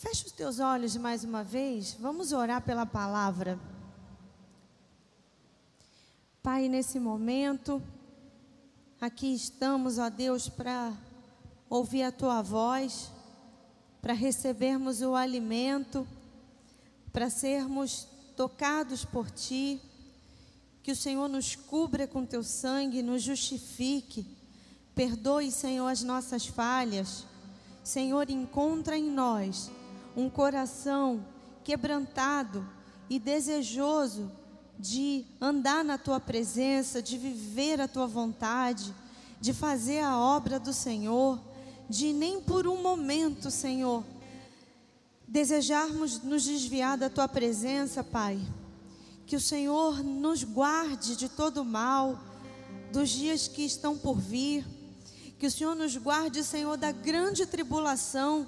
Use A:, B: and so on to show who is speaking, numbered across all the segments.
A: Feche os teus olhos mais uma vez, vamos orar pela palavra. Pai, nesse momento, aqui estamos, ó Deus, para ouvir a Tua voz, para recebermos o alimento, para sermos tocados por Ti, que o Senhor nos cubra com Teu sangue, nos justifique, perdoe, Senhor, as nossas falhas. Senhor, encontra em nós um coração quebrantado e desejoso de andar na Tua presença, de viver a Tua vontade, de fazer a obra do Senhor, de nem por um momento, Senhor, desejarmos nos desviar da Tua presença, Pai. Que o Senhor nos guarde de todo mal, dos dias que estão por vir. Que o Senhor nos guarde, Senhor, da grande tribulação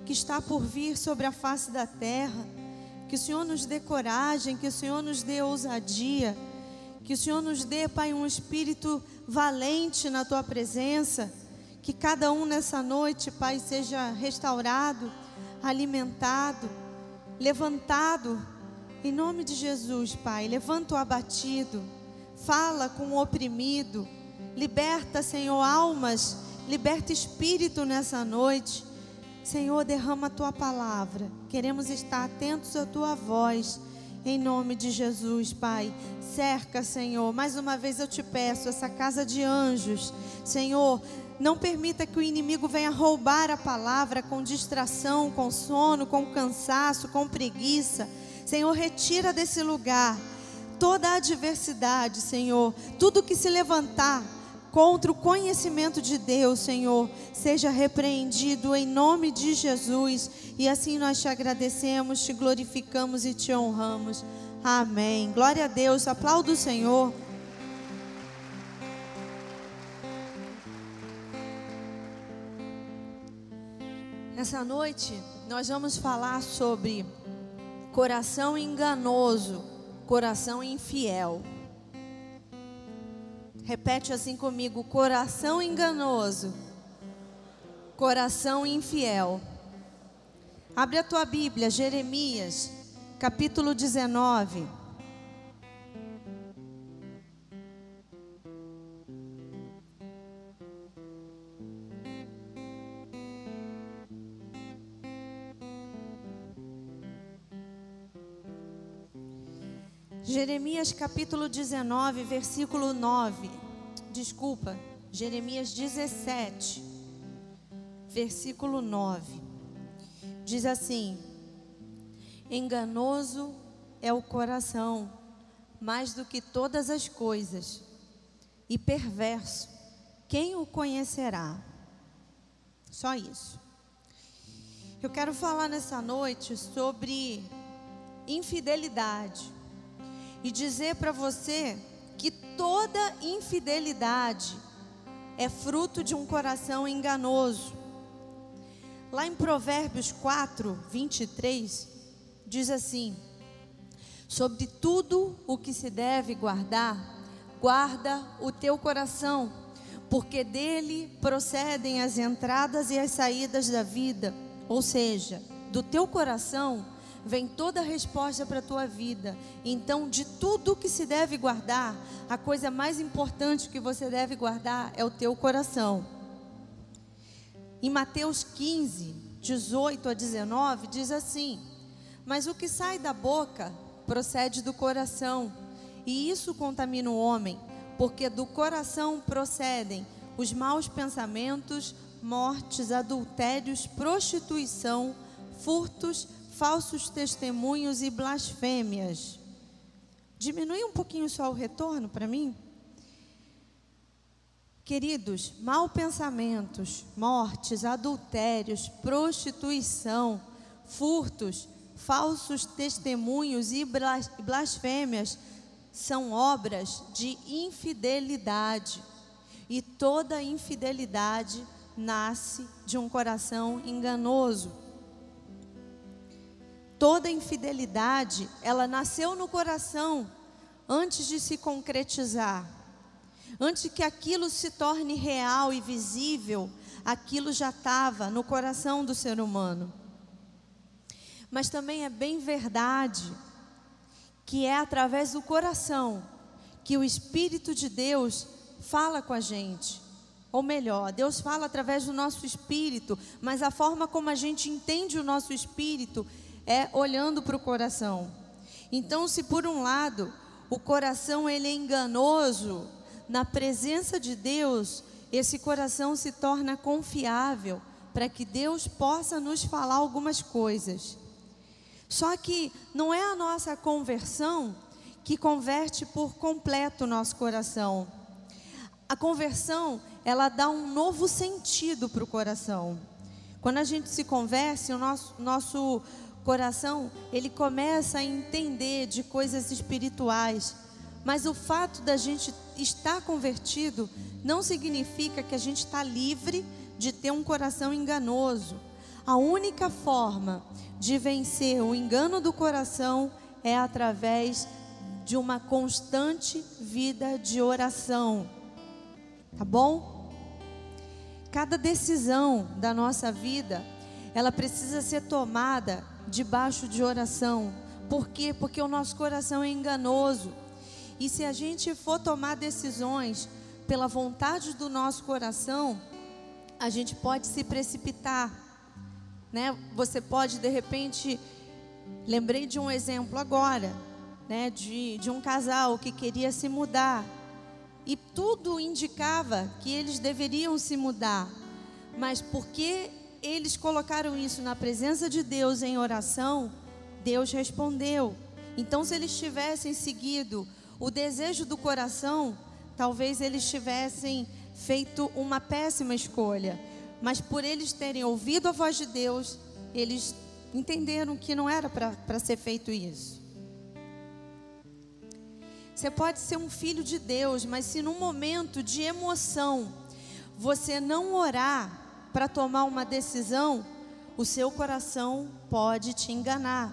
A: que está por vir sobre a face da terra. Que o Senhor nos dê coragem, que o Senhor nos dê ousadia, que o Senhor nos dê, Pai, um espírito valente na Tua presença. Que cada um nessa noite, Pai, seja restaurado, alimentado, levantado, em nome de Jesus, Pai. Levanta o abatido, fala com o oprimido, liberta, Senhor, almas, liberta espírito nessa noite. Senhor, derrama a Tua palavra, queremos estar atentos à Tua voz, em nome de Jesus, Pai. Cerca, Senhor, mais uma vez eu te peço, essa casa de anjos, Senhor, não permita que o inimigo venha roubar a palavra com distração, com sono, com cansaço, com preguiça. Senhor, retira desse lugar toda a adversidade, Senhor, tudo que se levantar contra o conhecimento de Deus, Senhor, seja repreendido em nome de Jesus. E assim nós te agradecemos, te glorificamos e te honramos. Amém. Glória a Deus. Aplauda o Senhor. Nessa noite nós vamos falar sobre coração enganoso, coração infiel. Repete assim comigo: coração enganoso, coração infiel. Abre a tua Bíblia, Jeremias, capítulo 19. Jeremias capítulo 19, versículo 9. Desculpa, Jeremias 17, versículo 9. Diz assim: enganoso é o coração, mais do que todas as coisas, e perverso, quem o conhecerá? Só isso. Eu quero falar nessa noite sobre infidelidade. E dizer para você que toda infidelidade é fruto de um coração enganoso. Lá em Provérbios 4, 23, diz assim: sobre tudo o que se deve guardar, guarda o teu coração, porque dele procedem as entradas e as saídas da vida. Ou seja, do teu coração vem toda a resposta para a tua vida. Então, de tudo que se deve guardar, a coisa mais importante que você deve guardar é o teu coração. Em Mateus 15, 18 a 19, diz assim: mas o que sai da boca procede do coração, e isso contamina o homem, porque do coração procedem os maus pensamentos, mortes, adultérios, prostituição, furtos, falsos testemunhos e blasfêmias. Diminui um pouquinho só o retorno para mim. Queridos, maus pensamentos, mortes, adultérios, prostituição, furtos, falsos testemunhos e blasfêmias são obras de infidelidade. E toda infidelidade nasce de um coração enganoso. Toda infidelidade, ela nasceu no coração antes de se concretizar. Antes que aquilo se torne real e visível, aquilo já estava no coração do ser humano. Mas também é bem verdade que é através do coração que o Espírito de Deus fala com a gente. Ou melhor, Deus fala através do nosso espírito, mas a forma como a gente entende o nosso espírito é olhando para o coração. Então, se por um lado o coração ele é enganoso, na presença de Deus, esse coração se torna confiável para que Deus possa nos falar algumas coisas. Só que não é a nossa conversão que converte por completo o nosso coração. A conversão, ela dá um novo sentido para o coração. Quando a gente se converte, o nosso coração, ele começa a entender de coisas espirituais. Mas o fato da gente estar convertido não significa que a gente está livre de ter um coração enganoso. A única forma de vencer o engano do coração é através de uma constante vida de oração. Tá bom? Cada decisão da nossa vida, ela precisa ser tomada debaixo de oração. Por quê? Porque o nosso coração é enganoso. E se a gente for tomar decisões pela vontade do nosso coração, a gente pode se precipitar, né? Você pode, de repente, lembrei de um exemplo agora, né? De um casal que queria se mudar. E tudo indicava que eles deveriam se mudar. Mas porque eles colocaram isso na presença de Deus em oração, Deus respondeu. Então, se eles tivessem seguido o desejo do coração, talvez eles tivessem feito uma péssima escolha. Mas por eles terem ouvido a voz de Deus, eles entenderam que não era para ser feito isso. Você pode ser um filho de Deus, mas se num momento de emoção você não orar para tomar uma decisão, o seu coração pode te enganar,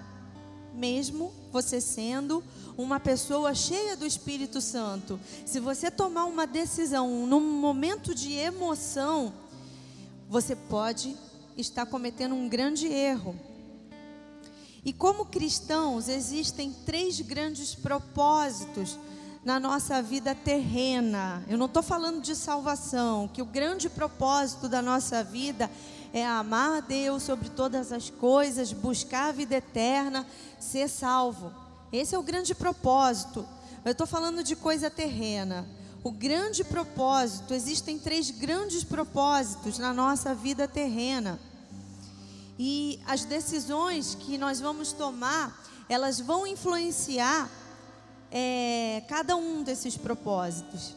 A: mesmo você sendo uma pessoa cheia do Espírito Santo. Se você tomar uma decisão num momento de emoção, você pode estar cometendo um grande erro. E como cristãos, existem 3 grandes propósitos na nossa vida terrena. Eu não estou falando de salvação, que o grande propósito da nossa vida é amar a Deus sobre todas as coisas, buscar a vida eterna, ser salvo. Esse é o grande propósito. Eu estou falando de coisa terrena. O grande propósito, existem 3 grandes propósitos na nossa vida terrena. E as decisões que nós vamos tomar, elas vão influenciar cada um desses propósitos.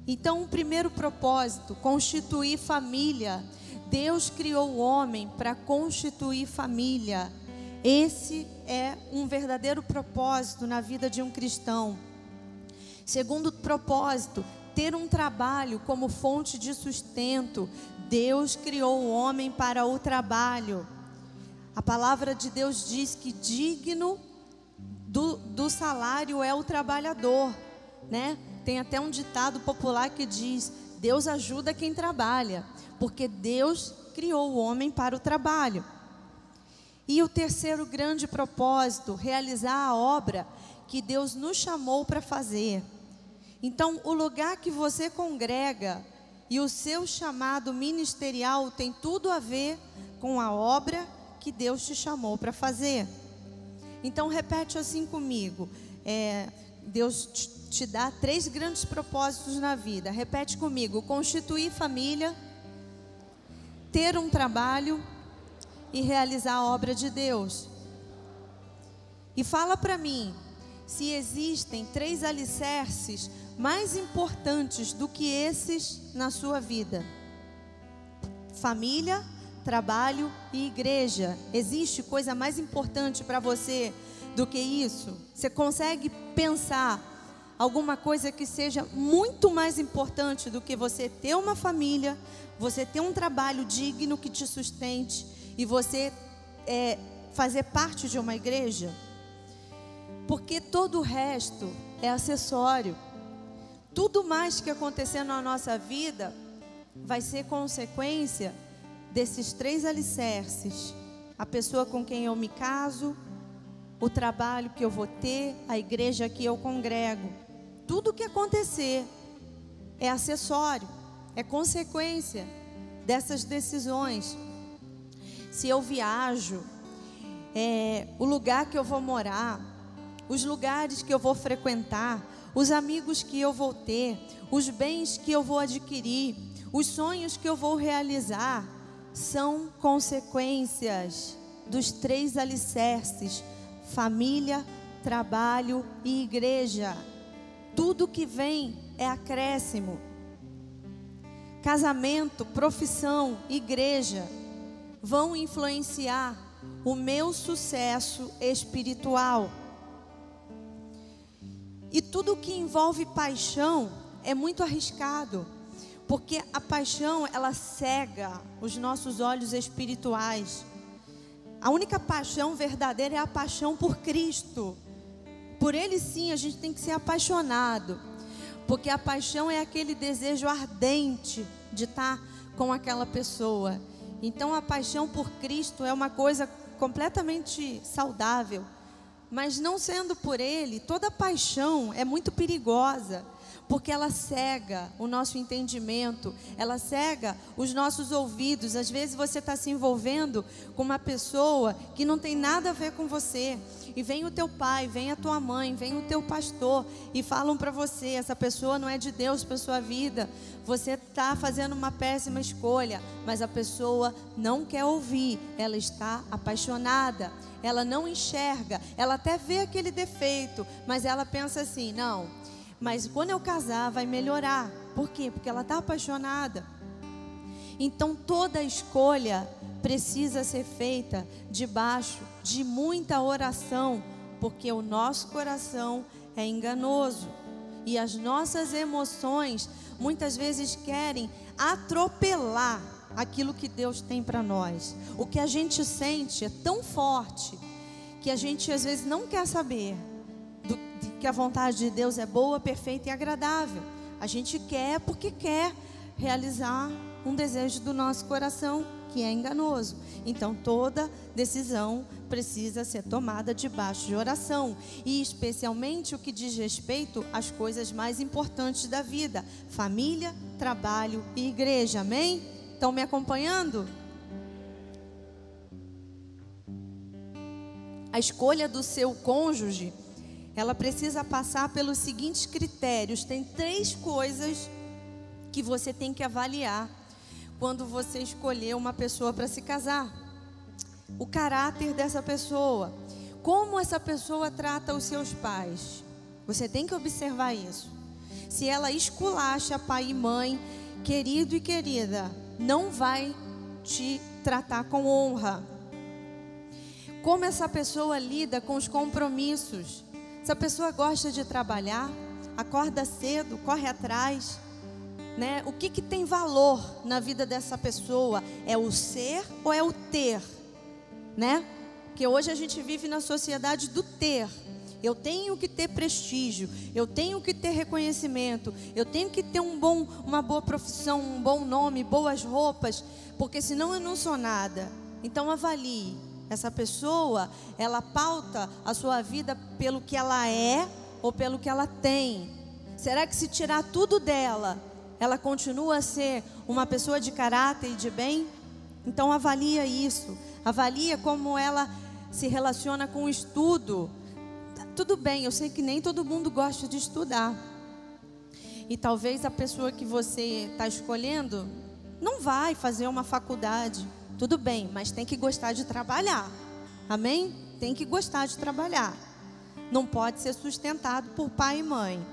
A: Então, o primeiro propósito, constituir família. Deus criou o homem para constituir família. Esse é um verdadeiro propósito na vida de um cristão. Segundo propósito, ter um trabalho como fonte de sustento. Deus criou o homem para o trabalho. A palavra de Deus diz que digno do salário é o trabalhador, né? Tem até um ditado popular que diz: Deus ajuda quem trabalha, porque Deus criou o homem para o trabalho. E o terceiro grande propósito, realizar a obra que Deus nos chamou para fazer. Então, o lugar que você congrega e o seu chamado ministerial tem tudo a ver com a obra que Deus te chamou para fazer. Então, repete assim comigo. Deus te dá 3 grandes propósitos na vida. Repete comigo: constituir família, ter um trabalho e realizar a obra de Deus. E fala para mim se existem 3 alicerces mais importantes do que esses na sua vida: família, trabalho e igreja. Existe coisa mais importante para você do que isso? Você consegue pensar alguma coisa que seja muito mais importante do que você ter uma família, você ter um trabalho digno que te sustente e você fazer parte de uma igreja? Porque todo o resto é acessório. Tudo mais que acontecer na nossa vida vai ser consequência desses 3 alicerces: a pessoa com quem eu me caso, o trabalho que eu vou ter, a igreja que eu congrego. Tudo que acontecer é acessório, é consequência dessas decisões. Se eu viajo, o lugar que eu vou morar, os lugares que eu vou frequentar, os amigos que eu vou ter, os bens que eu vou adquirir, os sonhos que eu vou realizar, são consequências dos 3 alicerces: família, trabalho e igreja. Tudo que vem é acréscimo. Casamento, profissão, igreja vão influenciar o meu sucesso espiritual. E tudo que envolve paixão é muito arriscado, porque a paixão, ela cega os nossos olhos espirituais. A única paixão verdadeira é a paixão por Cristo. Por Ele sim, a gente tem que ser apaixonado, porque a paixão é aquele desejo ardente de estar com aquela pessoa. Então a paixão por Cristo é uma coisa completamente saudável. Mas não sendo por Ele, toda paixão é muito perigosa, porque ela cega o nosso entendimento, ela cega os nossos ouvidos. Às vezes você está se envolvendo com uma pessoa que não tem nada a ver com você, e vem o teu pai, vem a tua mãe, vem o teu pastor, e falam para você: essa pessoa não é de Deus para a sua vida, você está fazendo uma péssima escolha. Mas a pessoa não quer ouvir, ela está apaixonada, ela não enxerga, ela até vê aquele defeito, mas ela pensa assim: não, mas quando eu casar vai melhorar. Por quê? Porque ela está apaixonada. Então toda escolha precisa ser feita debaixo de muita oração, porque o nosso coração é enganoso e as nossas emoções muitas vezes querem atropelar aquilo que Deus tem para nós. O que a gente sente é tão forte que a gente às vezes não quer saber que a vontade de Deus é boa, perfeita e agradável. A gente quer porque quer realizar um desejo do nosso coração, que é enganoso. Então toda decisão precisa ser tomada debaixo de oração, e especialmente o que diz respeito às coisas mais importantes da vida: família, trabalho e igreja. Amém? Estão me acompanhando? A escolha do seu cônjuge, ela precisa passar pelos seguintes critérios. Tem 3 coisas que você tem que avaliar quando você escolher uma pessoa para se casar. O caráter dessa pessoa, como essa pessoa trata os seus pais. Você tem que observar isso. Se ela esculacha pai e mãe, querido e querida, não vai te tratar com honra. Como essa pessoa lida com os compromissos. Essa pessoa gosta de trabalhar, acorda cedo, corre atrás, né? O que tem valor na vida dessa pessoa? É o ser ou é o ter, né? Porque hoje a gente vive na sociedade do ter. Eu tenho que ter prestígio, eu tenho que ter reconhecimento, eu tenho que ter uma boa profissão, um bom nome, boas roupas, porque senão eu não sou nada. Então avalie. Essa pessoa, ela pauta a sua vida pelo que ela é ou pelo que ela tem. Será que se tirar tudo dela, ela continua a ser uma pessoa de caráter e de bem? Então avalia isso. Avalia como ela se relaciona com o estudo. Tudo bem, eu sei que nem todo mundo gosta de estudar. E talvez a pessoa que você está escolhendo não vai fazer uma faculdade. Tudo bem, mas tem que gostar de trabalhar. Amém? Tem que gostar de trabalhar. Não pode ser sustentado por pai e mãe.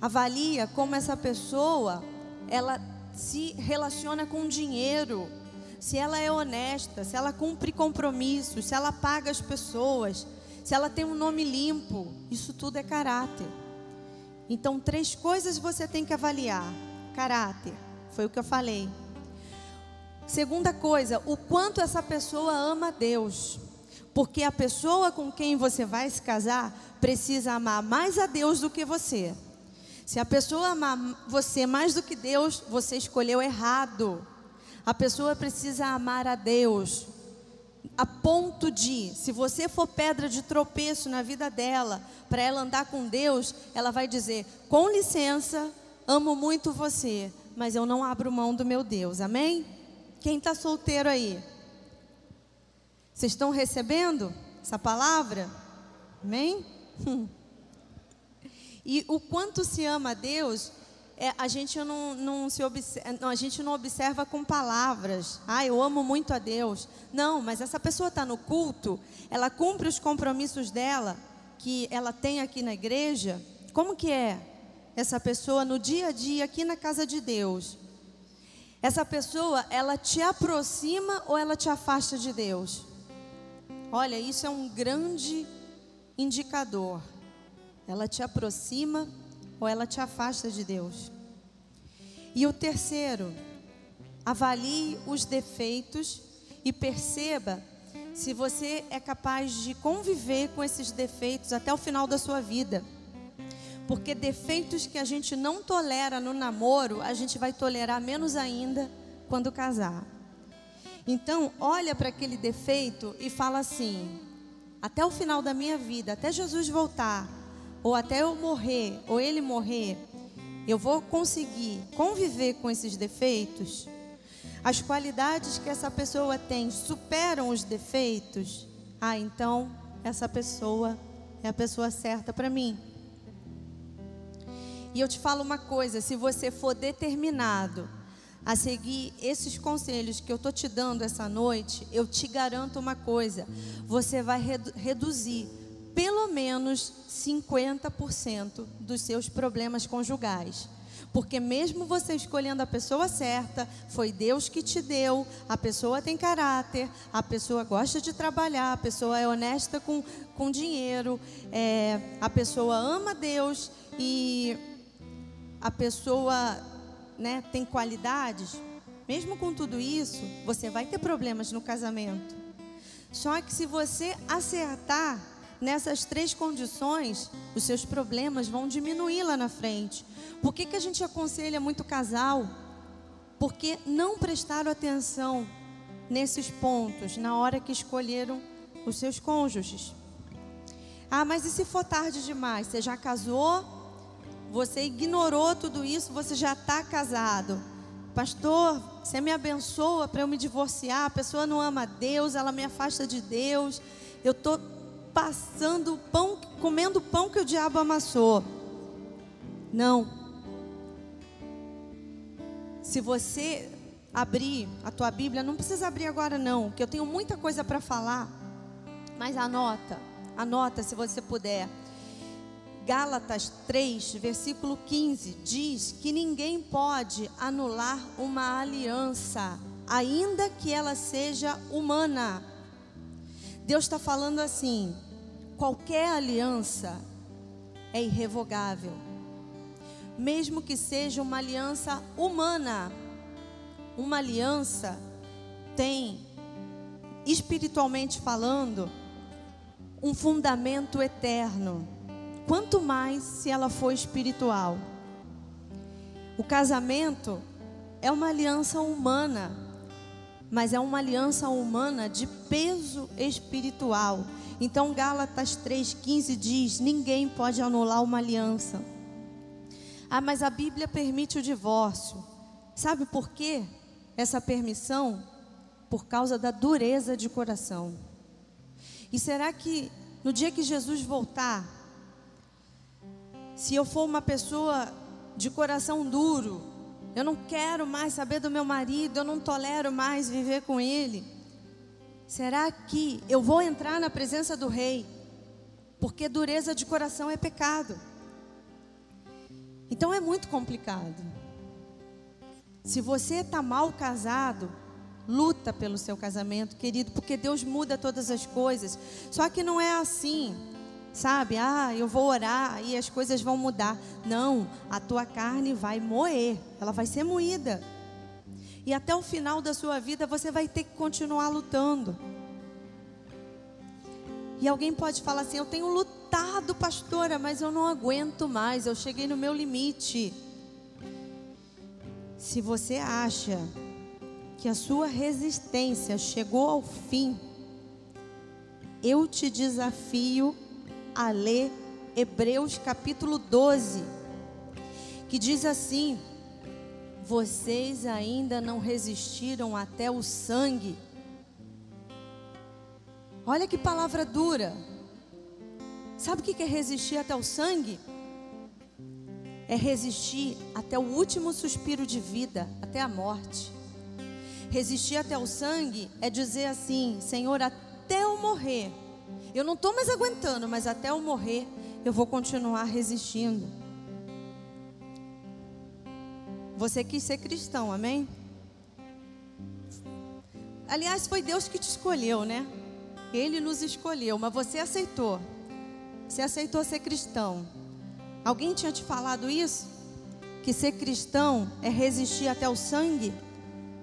A: Avalia como essa pessoa, ela se relaciona com dinheiro. Se ela é honesta, se ela cumpre compromissos, se ela paga as pessoas, se ela tem um nome limpo. Isso tudo é caráter. Então 3 coisas você tem que avaliar. Caráter, foi o que eu falei. Segunda coisa, o quanto essa pessoa ama a Deus. Porque a pessoa com quem você vai se casar precisa amar mais a Deus do que você. Se a pessoa amar você mais do que Deus, você escolheu errado. A pessoa precisa amar a Deus. a ponto de, se você for pedra de tropeço na vida dela, para ela andar com Deus, ela vai dizer: com licença, amo muito você, mas eu não abro mão do meu Deus. Amém? Quem está solteiro aí? Vocês estão recebendo essa palavra? Amém? E o quanto se ama a Deus, a gente não observa com palavras. Eu amo muito a Deus. Não, mas essa pessoa está no culto, ela cumpre os compromissos dela, que ela tem aqui na igreja. Como que é essa pessoa no dia a dia aqui na casa de Deus? Essa pessoa, ela te aproxima ou ela te afasta de Deus? Olha, isso é um grande indicador. Ela te aproxima ou ela te afasta de Deus? E o terceiro, avalie os defeitos e perceba se você é capaz de conviver com esses defeitos até o final da sua vida. Porque defeitos que a gente não tolera no namoro, a gente vai tolerar menos ainda quando casar. Então, olha para aquele defeito e fala assim: até o final da minha vida, até Jesus voltar, ou até eu morrer, ou ele morrer, eu vou conseguir conviver com esses defeitos? As qualidades que essa pessoa tem superam os defeitos? Então essa pessoa é a pessoa certa para mim. E eu te falo uma coisa: se você for determinado a seguir esses conselhos que eu estou te dando essa noite, eu te garanto uma coisa: você vai reduzir pelo menos 50% dos seus problemas conjugais. Porque mesmo você escolhendo a pessoa certa, foi Deus que te deu, a pessoa tem caráter, a pessoa gosta de trabalhar, a pessoa é honesta com dinheiro, a pessoa ama Deus e a pessoa, tem qualidades. Mesmo com tudo isso, você vai ter problemas no casamento. Só que se você acertar nessas 3 condições, os seus problemas vão diminuir lá na frente. Por que a gente aconselha muito casal? Porque não prestaram atenção nesses pontos na hora que escolheram os seus cônjuges. Mas e se for tarde demais? Você já casou, você ignorou tudo isso, você já está casado. Pastor, você me abençoa para eu me divorciar, a pessoa não ama a Deus, ela me afasta de Deus, eu estou passando pão, comendo pão que o diabo amassou. Não. Se você abrir a tua Bíblia, não precisa abrir agora não, que eu tenho muita coisa para falar, mas anota se você puder. Gálatas 3, versículo 15, diz que ninguém pode anular uma aliança, ainda que ela seja humana. Deus está falando assim: qualquer aliança é irrevogável, mesmo que seja uma aliança humana. Uma aliança tem, espiritualmente falando, um fundamento eterno, quanto mais se ela for espiritual. O casamento é uma aliança humana, mas é uma aliança humana de peso espiritual. Então Gálatas 3,15 diz: ninguém pode anular uma aliança. Mas a Bíblia permite o divórcio. Sabe por quê? Essa permissão? Por causa da dureza de coração. E será que no dia que Jesus voltar, se eu for uma pessoa de coração duro, eu não quero mais saber do meu marido, eu não tolero mais viver com ele, será que eu vou entrar na presença do Rei? Porque dureza de coração é pecado. Então é muito complicado. Se você está mal casado, luta pelo seu casamento, querido, porque Deus muda todas as coisas. Só que não é assim, sabe? Eu vou orar e as coisas vão mudar. Não, a tua carne vai moer, ela vai ser moída. E até o final da sua vida você vai ter que continuar lutando. E alguém pode falar assim: eu tenho lutado, pastora, mas eu não aguento mais, eu cheguei no meu limite. Se você acha que a sua resistência chegou ao fim, eu te desafio a ler Hebreus capítulo 12, que diz assim: vocês ainda não resistiram até o sangue. Olha que palavra dura. Sabe o que é resistir até o sangue? É resistir até o último suspiro de vida, até a morte. Resistir até o sangue é dizer assim: Senhor, até eu morrer, eu não estou mais aguentando, mas até eu morrer, eu vou continuar resistindo. Você quis ser cristão, amém? Aliás, foi Deus que te escolheu, né? Ele nos escolheu, mas você aceitou. Você aceitou ser cristão. Alguém tinha te falado isso? Que ser cristão é resistir até o sangue?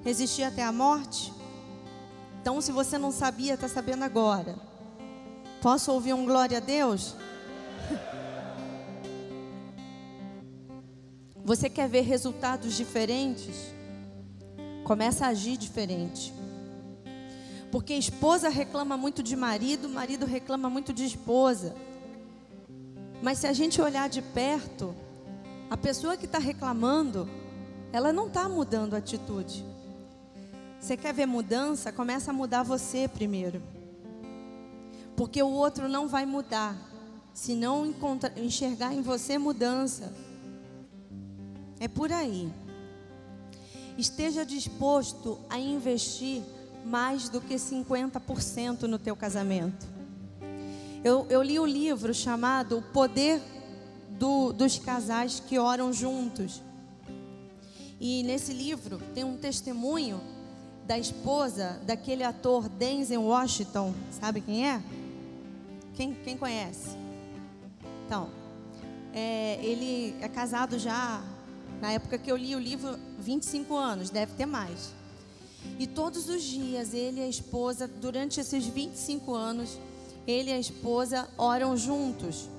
A: Resistir até a morte? Então, se você não sabia, está sabendo agora. Posso ouvir um glória a Deus? Você quer ver resultados diferentes? Começa a agir diferente. Porque esposa reclama muito de marido, marido reclama muito de esposa. Mas se a gente olhar de perto, a pessoa que está reclamando, ela não está mudando a atitude. Você quer ver mudança? Começa a mudar você primeiro. Porque o outro não vai mudar se não enxergar em você mudança. É por aí. Esteja disposto a investir mais do que 50% no teu casamento. Eu li um livro chamado O Poder dos Casais que Oram Juntos. E nesse livro tem um testemunho da esposa daquele ator Denzel Washington. Sabe quem é? Quem conhece? Então, ele é casado já, na época que eu li o livro, 25 anos, deve ter mais. E todos os dias, ele e a esposa, durante esses 25 anos, ele e a esposa oram juntos.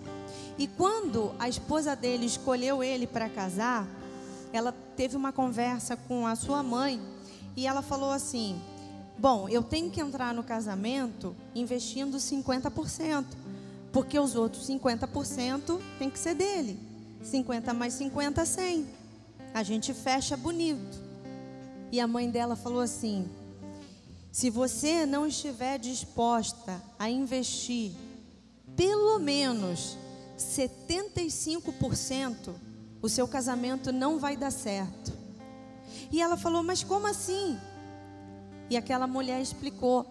A: E quando a esposa dele escolheu ele para casar, ela teve uma conversa com a sua mãe e ela falou assim: bom, eu tenho que entrar no casamento investindo 50%, porque os outros 50% tem que ser dele. 50 mais 50, 100. A gente fecha bonito. E a mãe dela falou assim: se você não estiver disposta a investir pelo menos 75%, o seu casamento não vai dar certo. E ela falou: mas como assim? E aquela mulher explicou: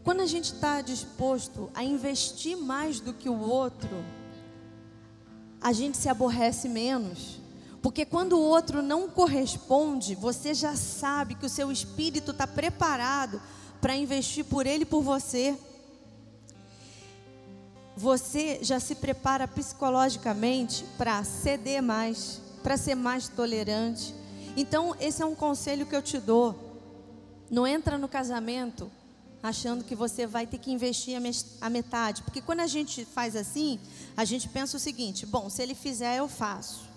A: quando a gente está disposto a investir mais do que o outro, a gente se aborrece menos. Porque quando o outro não corresponde, você já sabe que o seu espírito está preparado para investir por ele e por você. Você já se prepara psicologicamente para ceder mais, para ser mais tolerante. Então, esse é um conselho que eu te dou. Não entra no casamento achando que você vai ter que investir a metade. Porque quando a gente faz assim, a gente pensa o seguinte: bom, se ele fizer, eu faço.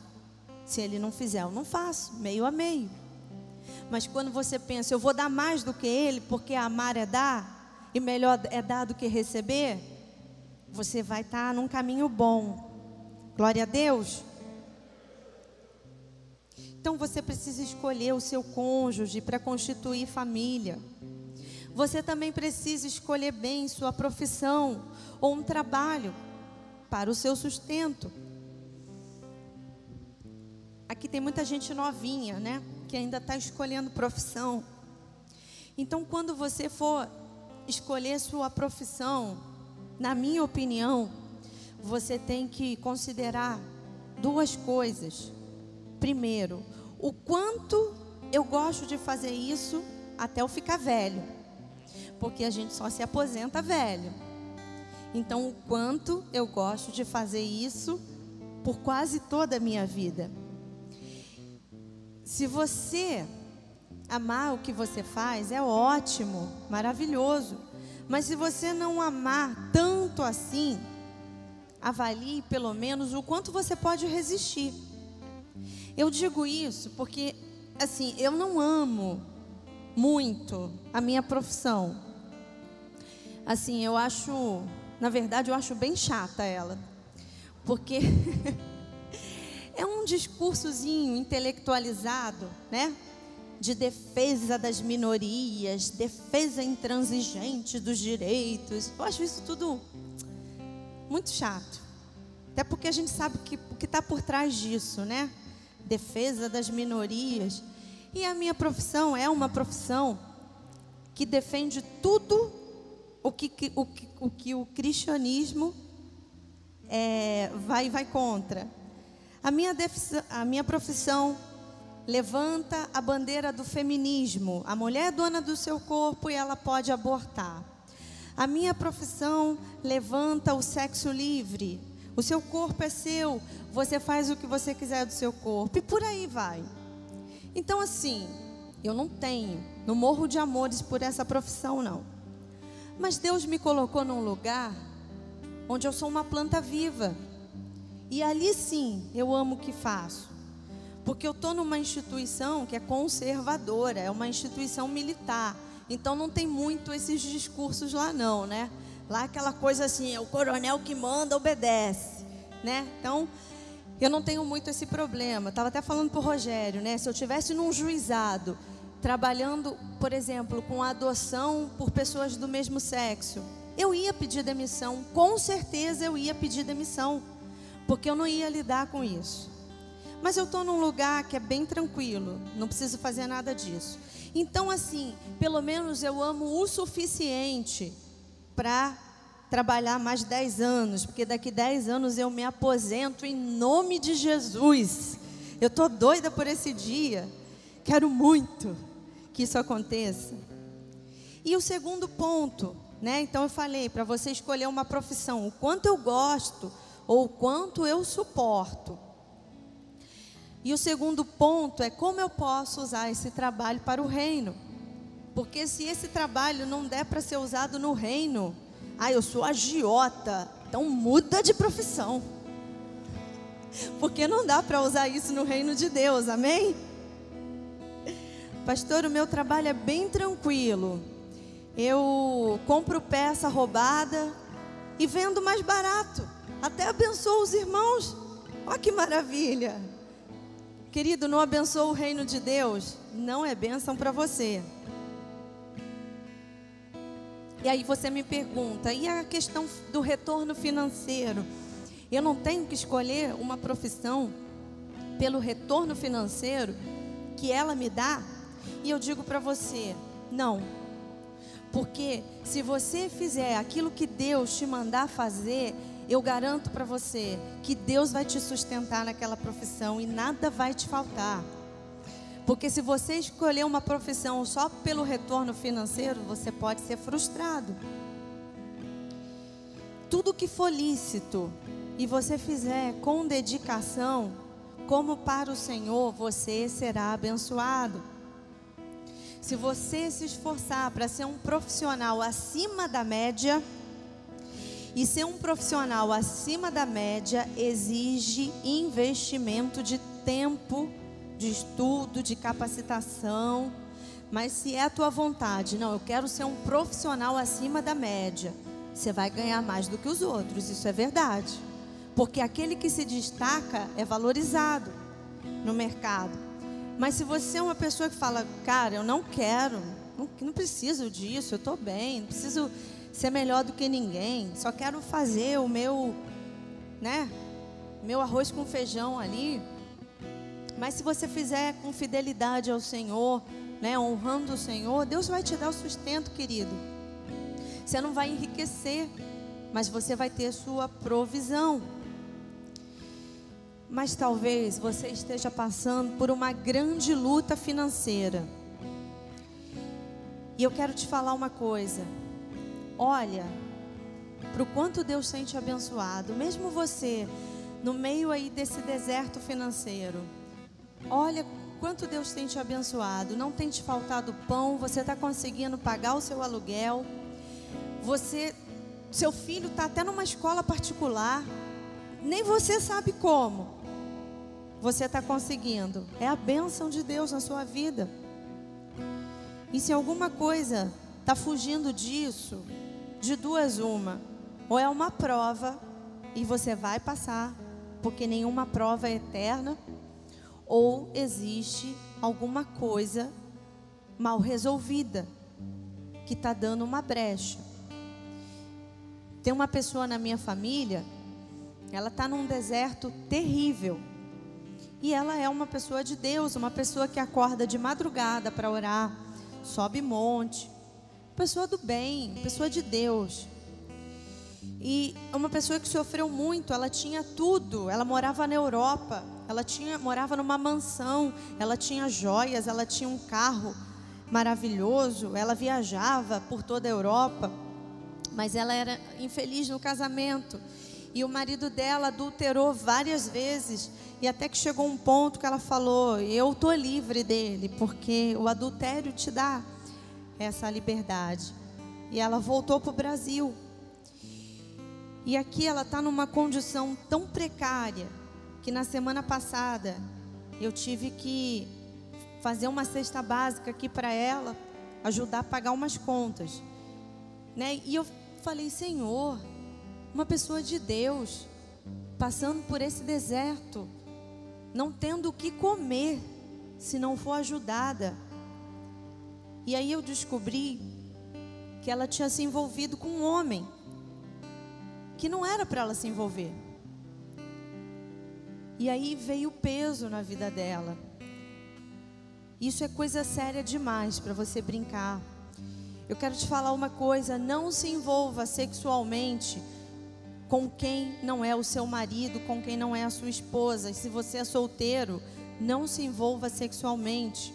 A: Se ele não fizer, eu não faço, meio a meio. Mas quando você pensa: eu vou dar mais do que ele, porque amar é dar, e melhor é dar do que receber, você vai estar num caminho bom. Glória a Deus. Então você precisa escolher o seu cônjuge para constituir família. Você também precisa escolher bem sua profissão ou um trabalho para o seu sustento. Aqui tem muita gente novinha, né? Que ainda está escolhendo profissão. Então, quando você for escolher sua profissão, na minha opinião, você tem que considerar duas coisas. Primeiro, o quanto eu gosto de fazer isso até eu ficar velho. Porque a gente só se aposenta velho. Então, o quanto eu gosto de fazer isso por quase toda a minha vida. Se você amar o que você faz, é ótimo, maravilhoso. Mas se você não amar tanto assim, avalie pelo menos o quanto você pode resistir. Eu digo isso porque, assim, eu não amo muito a minha profissão. Assim, eu acho, na verdade, eu acho bem chata ela, porque é um discursozinho intelectualizado, né? De defesa das minorias, defesa intransigente dos direitos. Eu acho isso tudo muito chato. Até porque a gente sabe o que está por trás disso, né? Defesa das minorias. E a minha profissão é uma profissão que defende tudo o que o cristianismo vai contra. A minha profissão levanta a bandeira do feminismo. A mulher é dona do seu corpo e ela pode abortar. A minha profissão levanta o sexo livre. O seu corpo é seu, você faz o que você quiser do seu corpo. E por aí vai. Então assim, eu não morro de amores por essa profissão não. Mas Deus me colocou num lugar onde eu sou uma planta viva. E ali sim, eu amo o que faço. Porque eu estou numa instituição que é conservadora, é uma instituição militar. Então não tem muito esses discursos lá não, né? Lá aquela coisa assim, é o coronel que manda, obedece, né? Então, eu não tenho muito esse problema. Estava até falando para o Rogério, né? Se eu estivesse num juizado, trabalhando, por exemplo, com adoção por pessoas do mesmo sexo, eu ia pedir demissão, com certeza eu ia pedir demissão, porque eu não ia lidar com isso. Mas eu estou num lugar que é bem tranquilo, não preciso fazer nada disso. Então assim, pelo menos eu amo o suficiente para trabalhar mais 10 anos, porque daqui 10 anos eu me aposento em nome de Jesus. Eu estou doida por esse dia, quero muito que isso aconteça. E o segundo ponto, né? Então eu falei para você escolher uma profissão, o quanto eu gosto ou o quanto eu suporto. E o segundo ponto é como eu posso usar esse trabalho para o reino. Porque se esse trabalho não der para ser usado no reino, eu sou agiota, então muda de profissão. Porque não dá para usar isso no reino de Deus, amém? Pastor, o meu trabalho é bem tranquilo. Eu compro peça roubada e vendo mais barato. Até abençoo os irmãos. Olha que maravilha. Querido, não abençoa o reino de Deus? Não é bênção para você. E aí você me pergunta, e a questão do retorno financeiro? Eu não tenho que escolher uma profissão pelo retorno financeiro que ela me dá? E eu digo para você, não. Porque se você fizer aquilo que Deus te mandar fazer, eu garanto para você que Deus vai te sustentar naquela profissão e nada vai te faltar. Porque se você escolher uma profissão só pelo retorno financeiro, você pode ser frustrado. Tudo que for lícito e você fizer com dedicação, como para o Senhor, você será abençoado. Se você se esforçar para ser um profissional acima da média, e ser um profissional acima da média exige investimento de tempo, de estudo, de capacitação. Mas se é a tua vontade, não, eu quero ser um profissional acima da média, você vai ganhar mais do que os outros, isso é verdade. Porque aquele que se destaca é valorizado no mercado. Mas se você é uma pessoa que fala, cara, eu não quero, não preciso disso, eu estou bem, não preciso ser melhor do que ninguém, só quero fazer o meu arroz com feijão ali. Mas se você fizer com fidelidade ao Senhor, honrando o Senhor, Deus vai te dar o sustento, querido. Você não vai enriquecer, mas você vai ter sua provisão. Mas talvez você esteja passando por uma grande luta financeira. E eu quero te falar uma coisa. Olha para o quanto Deus tem te abençoado. Mesmo você no meio aí desse deserto financeiro, olha quanto Deus tem te abençoado. Não tem te faltado pão, você está conseguindo pagar o seu aluguel, seu filho está até numa escola particular, nem você sabe como você está conseguindo. É a bênção de Deus na sua vida. E se alguma coisa está fugindo disso, de duas uma: ou é uma prova e você vai passar, porque nenhuma prova é eterna, ou existe alguma coisa mal resolvida que está dando uma brecha. Tem uma pessoa na minha família, ela está num deserto terrível, e ela é uma pessoa de Deus, uma pessoa que acorda de madrugada para orar, sobe monte, pessoa do bem, pessoa de Deus. E uma pessoa que sofreu muito. Ela tinha tudo, ela morava na Europa, morava numa mansão, ela tinha joias, ela tinha um carro maravilhoso, ela viajava por toda a Europa, mas ela era infeliz no casamento, e o marido dela adulterou várias vezes, e até que chegou um ponto que ela falou: eu estou livre dele, porque o adultério te dá essa liberdade. E ela voltou para o Brasil, e aqui ela está numa condição tão precária, que na semana passada eu tive que fazer uma cesta básica aqui para ela, ajudar a pagar umas contas, né? E eu falei: Senhor, uma pessoa de Deus, passando por esse deserto, não tendo o que comer, se não for ajudada. E aí eu descobri que ela tinha se envolvido com um homem, que não era para ela se envolver. E aí veio o peso na vida dela. Isso é coisa séria demais para você brincar. Eu quero te falar uma coisa: não se envolva sexualmente com quem não é o seu marido, com quem não é a sua esposa. E se você é solteiro, não se envolva sexualmente.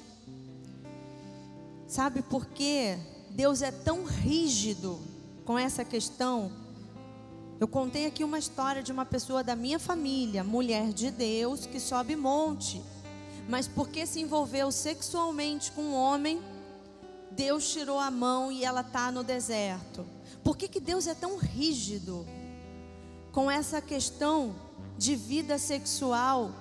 A: Sabe por quê? Deus é tão rígido com essa questão. Eu contei aqui uma história de uma pessoa da minha família, mulher de Deus, que sobe monte, mas porque se envolveu sexualmente com um homem, Deus tirou a mão e ela está no deserto. Por que Deus é tão rígido com essa questão de vida sexual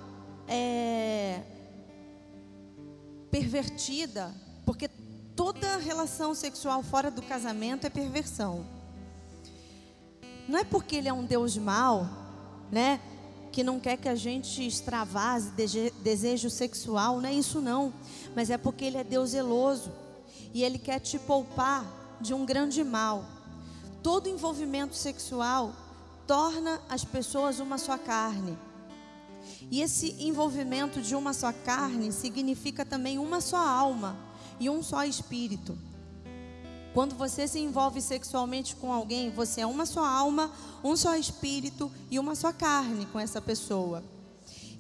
A: pervertida? Porque toda relação sexual fora do casamento é perversão. Não é porque Ele é um Deus mau, né, que não quer que a gente extravase desejo sexual, não é isso não. Mas é porque Ele é Deus zeloso, e Ele quer te poupar de um grande mal. Todo envolvimento sexual torna as pessoas uma só carne. E esse envolvimento de uma só carne significa também uma só alma e um só espírito. Quando você se envolve sexualmente com alguém, você é uma só alma, um só espírito e uma só carne com essa pessoa.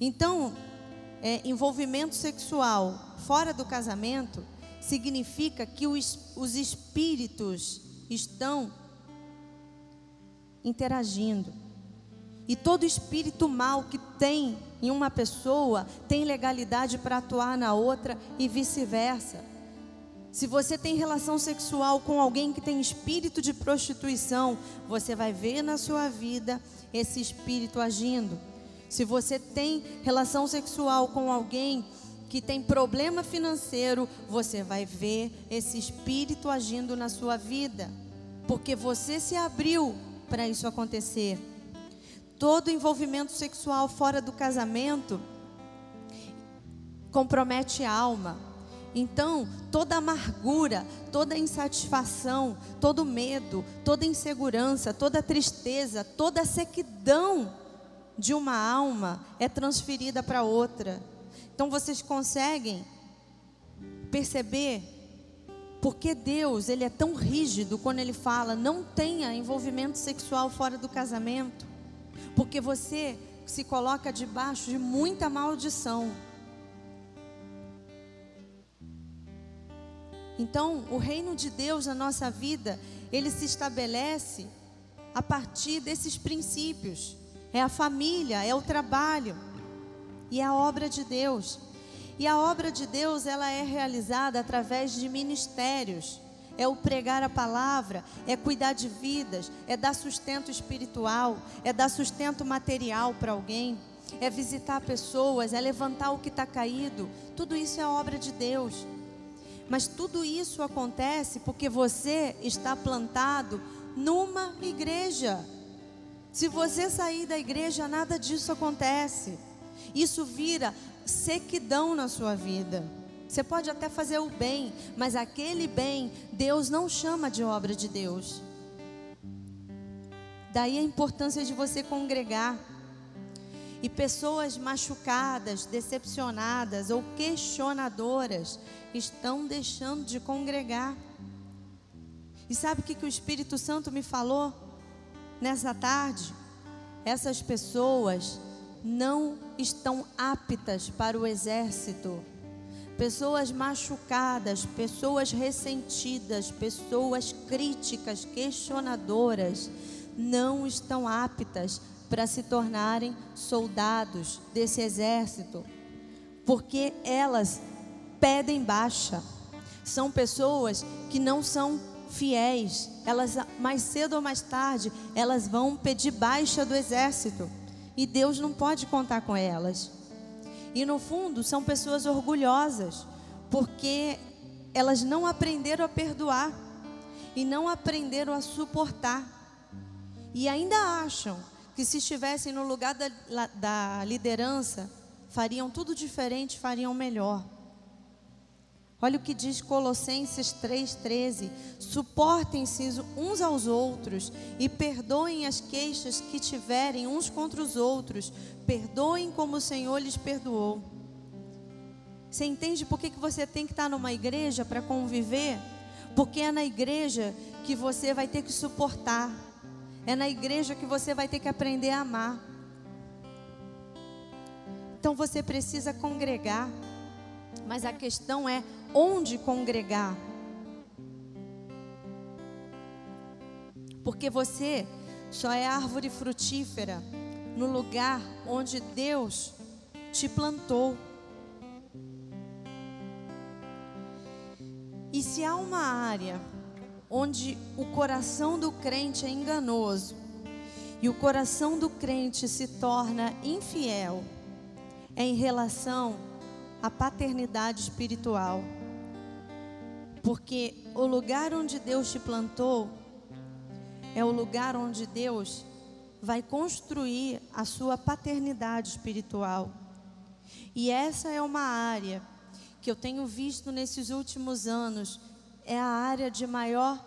A: Então, envolvimento sexual fora do casamento significa que os espíritos estão interagindo. E todo espírito mau que tem em uma pessoa tem legalidade para atuar na outra e vice-versa. Se você tem relação sexual com alguém que tem espírito de prostituição, você vai ver na sua vida esse espírito agindo. Se você tem relação sexual com alguém que tem problema financeiro, você vai ver esse espírito agindo na sua vida, porque você se abriu para isso acontecer. Todo envolvimento sexual fora do casamento compromete a alma. Então, toda amargura, toda insatisfação, todo medo, toda insegurança, toda tristeza, toda sequidão de uma alma é transferida para outra. Então, vocês conseguem perceber porque Deus, Ele é tão rígido quando Ele fala: não tenha envolvimento sexual fora do casamento, porque você se coloca debaixo de muita maldição. Então, o reino de Deus na nossa vida, ele se estabelece a partir desses princípios. É a família, é o trabalho e é a obra de Deus. E a obra de Deus, ela é realizada através de ministérios. É o pregar a palavra, é cuidar de vidas, é dar sustento espiritual, é dar sustento material para alguém, é visitar pessoas, é levantar o que está caído. Tudo isso é obra de Deus. Mas tudo isso acontece porque você está plantado numa igreja. Se você sair da igreja, nada disso acontece. Isso vira sequidão na sua vida. Você pode até fazer o bem, mas aquele bem, Deus não chama de obra de Deus. Daí a importância de você congregar. E pessoas machucadas, decepcionadas ou questionadoras estão deixando de congregar. E sabe o que o Espírito Santo me falou nessa tarde? Essas pessoas não estão aptas para o exército. Pessoas machucadas, pessoas ressentidas, pessoas críticas, questionadoras, não estão aptas para se tornarem soldados desse exército, porque elas pedem baixa. São pessoas que não são fiéis. Elas, mais cedo ou mais tarde, elas vão pedir baixa do exército, e Deus não pode contar com elas. E no fundo são pessoas orgulhosas, porque elas não aprenderam a perdoar e não aprenderam a suportar, e ainda acham que se estivessem no lugar da liderança, fariam tudo diferente, fariam melhor. Olha o que diz Colossenses 3,13: suportem-se uns aos outros e perdoem as queixas que tiverem uns contra os outros. Perdoem como o Senhor lhes perdoou. Você entende por que você tem que estar numa igreja para conviver? Porque é na igreja que você vai ter que suportar. É na igreja que você vai ter que aprender a amar. Então você precisa congregar. Mas a questão é onde congregar. Porque você só é árvore frutífera no lugar onde Deus te plantou. E se há uma área onde o coração do crente é enganoso e o coração do crente se torna infiel, é em relação à paternidade espiritual. Porque o lugar onde Deus te plantou é o lugar onde Deus vai construir a sua paternidade espiritual. E essa é uma área que eu tenho visto nesses últimos anos, é a área de maior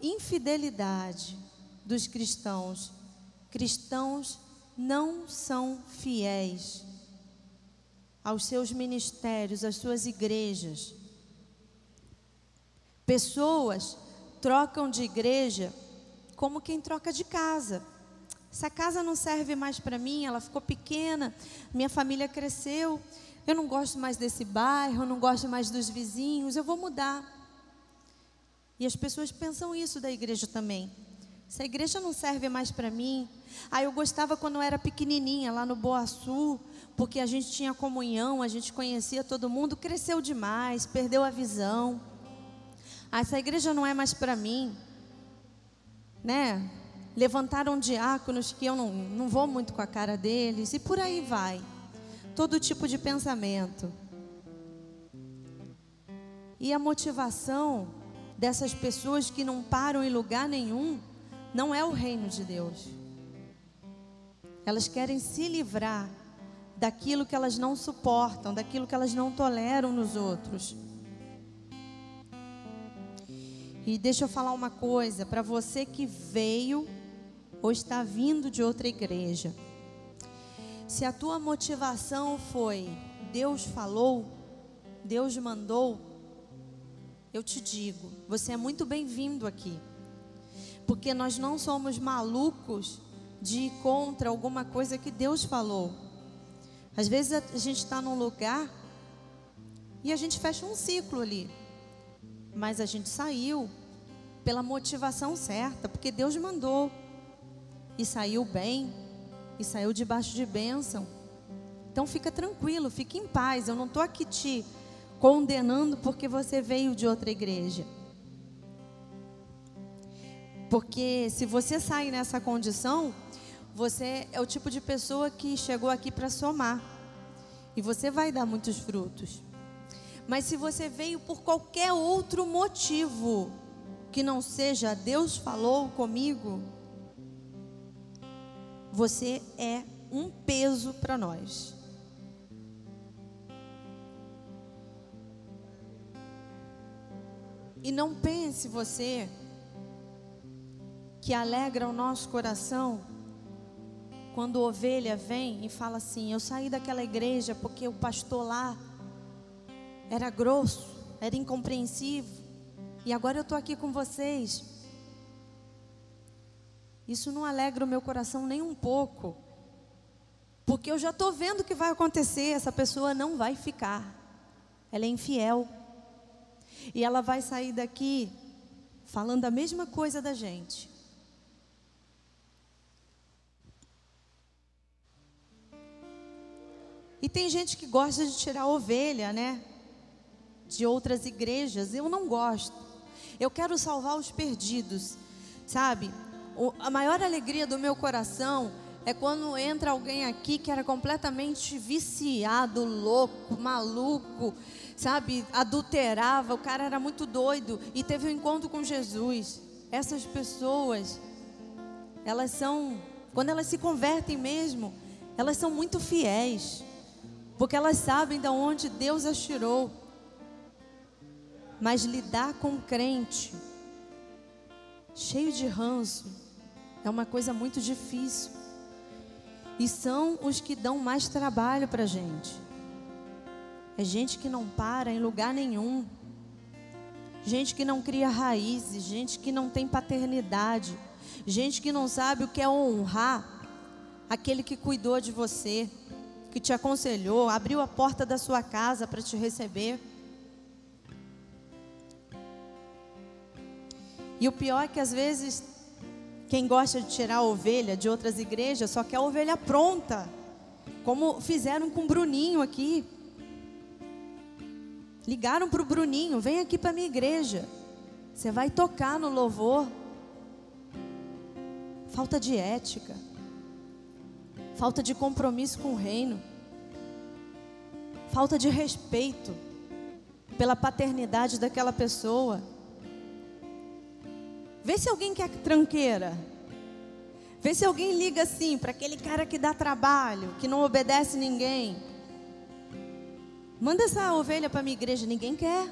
A: infidelidade dos cristãos. Cristãos não são fiéis aos seus ministérios, às suas igrejas. Pessoas trocam de igreja como quem troca de casa. Essa casa não serve mais para mim, ela ficou pequena, minha família cresceu, eu não gosto mais desse bairro, eu não gosto mais dos vizinhos, eu vou mudar. E as pessoas pensam isso da igreja também. Essa igreja não serve mais para mim. Eu gostava quando eu era pequenininha, lá no Boaçu, porque a gente tinha comunhão, a gente conhecia todo mundo, cresceu demais, perdeu a visão. Essa igreja não é mais para mim, né? Levantaram diáconos que eu não vou muito com a cara deles, e por aí vai. Todo tipo de pensamento. E a motivação dessas pessoas que não param em lugar nenhum não é o reino de Deus. Elas querem se livrar daquilo que elas não suportam, daquilo que elas não toleram nos outros. E deixa eu falar uma coisa para você que veio ou está vindo de outra igreja. Se a tua motivação foi Deus falou, Deus mandou, eu te digo, você é muito bem-vindo aqui. Porque nós não somos malucos de ir contra alguma coisa que Deus falou. Às vezes a gente está num lugar e a gente fecha um ciclo ali. Mas a gente saiu pela motivação certa, porque Deus mandou. E saiu bem, e saiu debaixo de bênção. Então fica tranquilo, fica em paz. Eu não estou aqui te condenando porque você veio de outra igreja. Porque se você sair nessa condição, você é o tipo de pessoa que chegou aqui para somar. E você vai dar muitos frutos. Mas se você veio por qualquer outro motivo que não seja Deus falou comigo, você é um peso para nós. E não pense você que alegra o nosso coração quando a ovelha vem e fala assim: eu saí daquela igreja porque o pastor lá era grosso, era incompreensivo, e agora eu estou aqui com vocês. Isso não alegra o meu coração nem um pouco, porque eu já estou vendo o que vai acontecer. Essa pessoa não vai ficar, ela é infiel, e ela vai sair daqui falando a mesma coisa da gente. E tem gente que gosta de tirar ovelha, né, de outras igrejas. Eu não gosto. Eu quero salvar os perdidos, sabe? A maior alegria do meu coração é quando entra alguém aqui que era completamente viciado, louco, maluco, sabe? Adulterava, o cara era muito doido e teve um encontro com Jesus. Essas pessoas, elas são, quando elas se convertem mesmo, elas são muito fiéis, porque elas sabem de onde Deus as tirou. Mas lidar com um crente cheio de ranço é uma coisa muito difícil. E são os que dão mais trabalho para a gente. É gente que não para em lugar nenhum. Gente que não cria raízes. Gente que não tem paternidade. Gente que não sabe o que é honrar aquele que cuidou de você, que te aconselhou, abriu a porta da sua casa para te receber. E o pior é que às vezes quem gosta de tirar a ovelha de outras igrejas só quer a ovelha pronta, como fizeram com o Bruninho aqui. Ligaram para o Bruninho: vem aqui para a minha igreja, você vai tocar no louvor. Falta de ética, falta de compromisso com o reino, falta de respeito pela paternidade daquela pessoa. Vê se alguém quer tranqueira. Vê se alguém liga assim para aquele cara que dá trabalho, que não obedece ninguém. Manda essa ovelha para a minha igreja. Ninguém quer.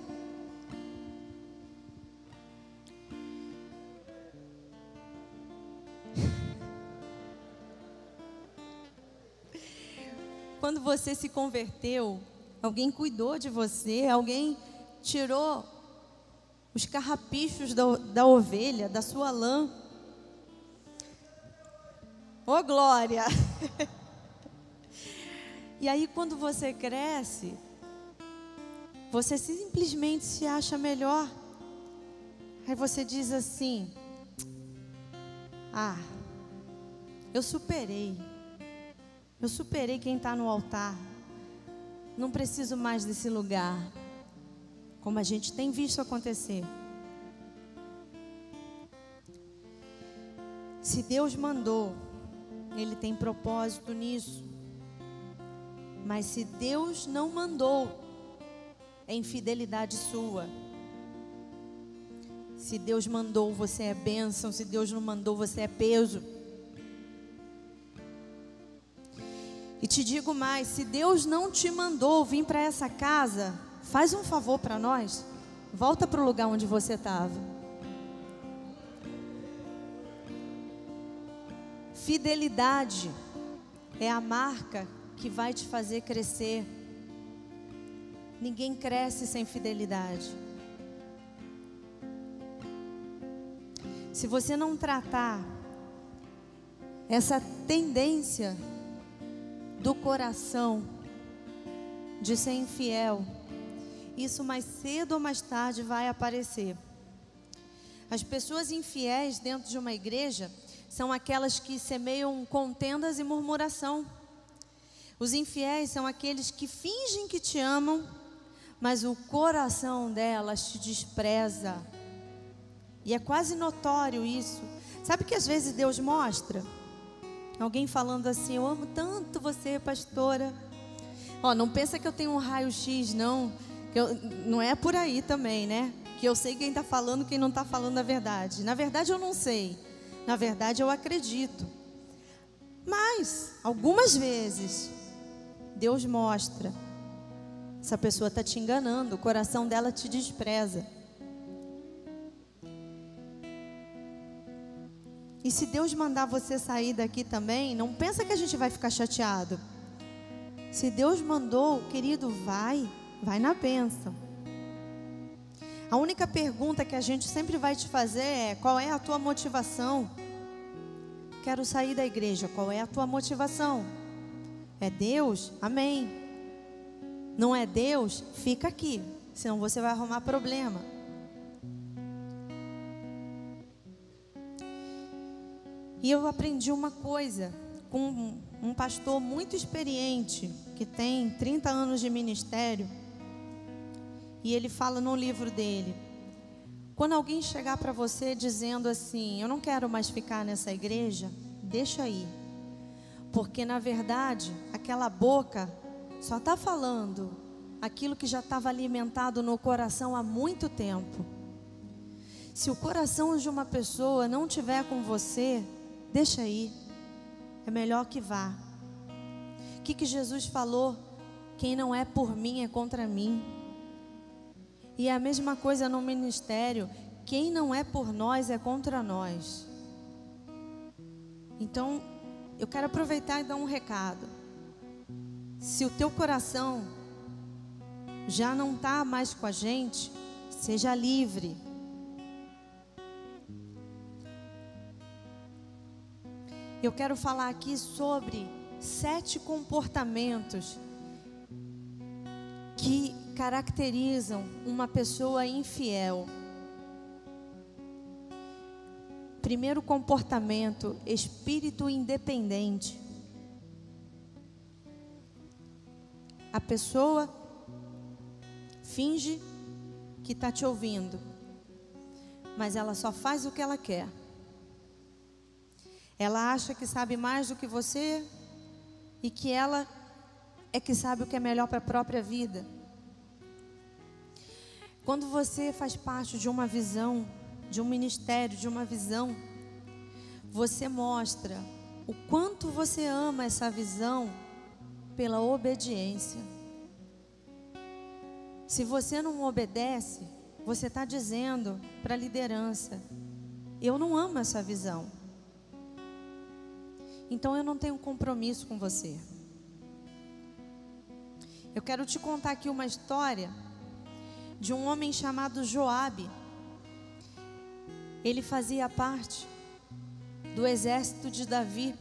A: Quando você se converteu, alguém cuidou de você, alguém tirou os carrapichos da ovelha, da sua lã. Ô glória! E aí quando você cresce, você simplesmente se acha melhor. Aí você diz assim: ah, eu superei quem está no altar, não preciso mais desse lugar. Como a gente tem visto acontecer. Se Deus mandou, Ele tem propósito nisso. Mas se Deus não mandou, é infidelidade sua. Se Deus mandou, você é bênção. Se Deus não mandou, você é peso. E te digo mais: se Deus não te mandou vir para essa casa, faz um favor para nós, volta para o lugar onde você estava. Fidelidade é a marca que vai te fazer crescer. Ninguém cresce sem fidelidade. Se você não tratar essa tendência do coração de ser infiel, isso mais cedo ou mais tarde vai aparecer. As pessoas infiéis dentro de uma igreja são aquelas que semeiam contendas e murmuração. Os infiéis são aqueles que fingem que te amam, mas o coração delas te despreza. E é quase notório isso. Sabe que às vezes Deus mostra? Alguém falando assim: eu amo tanto você, pastora. Ó, não pensa que eu tenho um raio-x, não. Não é por aí também, né? porque eu sei quem está falando, quem não está falando a verdade. Na verdade eu não sei, na verdade eu acredito. Mas, algumas vezes, Deus mostra, essa pessoa está te enganando, o coração dela te despreza. E se Deus mandar você sair daqui também, não pensa que a gente vai ficar chateado. Se Deus mandou, querido, vai na bênção. A única pergunta que a gente sempre vai te fazer é: qual é a tua motivação? Quero sair da igreja, qual é a tua motivação? É Deus? Amém. Não é Deus? Fica aqui, senão você vai arrumar problema. E eu aprendi uma coisa com um pastor muito experiente, que tem 30 anos de ministério, e ele fala no livro dele: quando alguém chegar para você dizendo assim, eu não quero mais ficar nessa igreja, deixa aí. Porque na verdade, aquela boca só está falando aquilo que já estava alimentado no coração há muito tempo. Se o coração de uma pessoa não estiver com você, deixa aí, é melhor que vá. O que Jesus falou? Quem não é por mim é contra mim. E é a mesma coisa no ministério, quem não é por nós é contra nós. Então, eu quero aproveitar e dar um recado. Se o teu coração já não está mais com a gente, seja livre. Eu quero falar aqui sobre 7 comportamentos que caracterizam uma pessoa infiel. Primeiro comportamento: espírito independente. A pessoa finge que está te ouvindo, mas ela só faz o que ela quer. Ela acha que sabe mais do que você e que ela é que sabe o que é melhor para a própria vida. Quando você faz parte de uma visão, de um ministério, de uma visão, você mostra o quanto você ama essa visão pela obediência. Se você não obedece, você está dizendo para a liderança: eu não amo essa visão, então eu não tenho compromisso com você. Eu quero te contar aqui uma história de um homem chamado Joabe. Ele fazia parte do exército de Davi.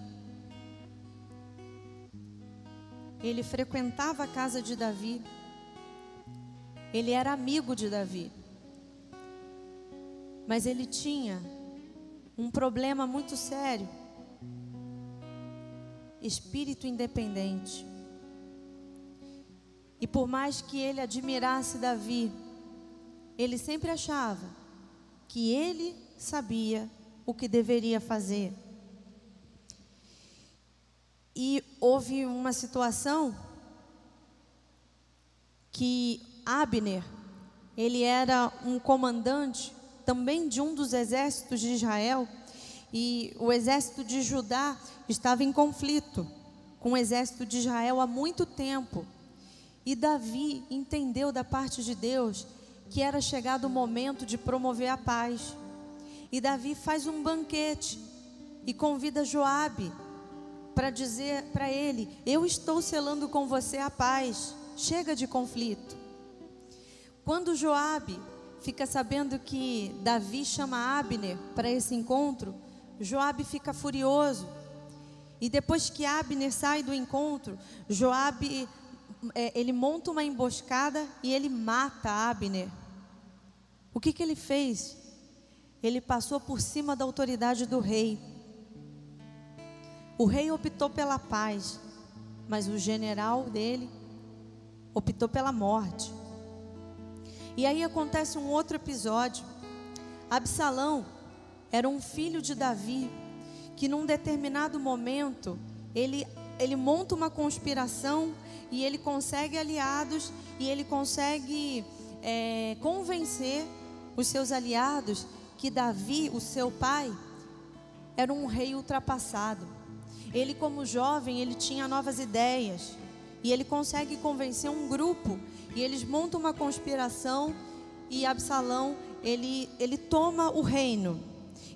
A: Ele frequentava a casa de Davi. Ele era amigo de Davi. Mas ele tinha um problema muito sério: espírito independente. E por mais que ele admirasse Davi, ele sempre achava que ele sabia o que deveria fazer. E houve uma situação que Abner, ele era um comandante também de um dos exércitos de Israel, e o exército de Judá estava em conflito com o exército de Israel há muito tempo. E Davi entendeu da parte de Deus que era chegado o momento de promover a paz. E Davi faz um banquete e convida Joabe para dizer para ele: eu estou selando com você a paz, chega de conflito. Quando Joabe fica sabendo que Davi chama Abner para esse encontro, Joabe fica furioso. E depois que Abner sai do encontro, Joabe ele monta uma emboscada e ele mata Abner. O que ele fez? Ele passou por cima da autoridade do rei. O rei optou pela paz, mas o general dele optou pela morte. E aí acontece um outro episódio. Absalão era um filho de Davi, que num determinado momento ele monta uma conspiração e ele consegue aliados, e ele consegue convencer os seus aliados que Davi, o seu pai, era um rei ultrapassado. Ele, como jovem, ele tinha novas ideias. E ele consegue convencer um grupo. E eles montam uma conspiração. E Absalão, ele toma o reino.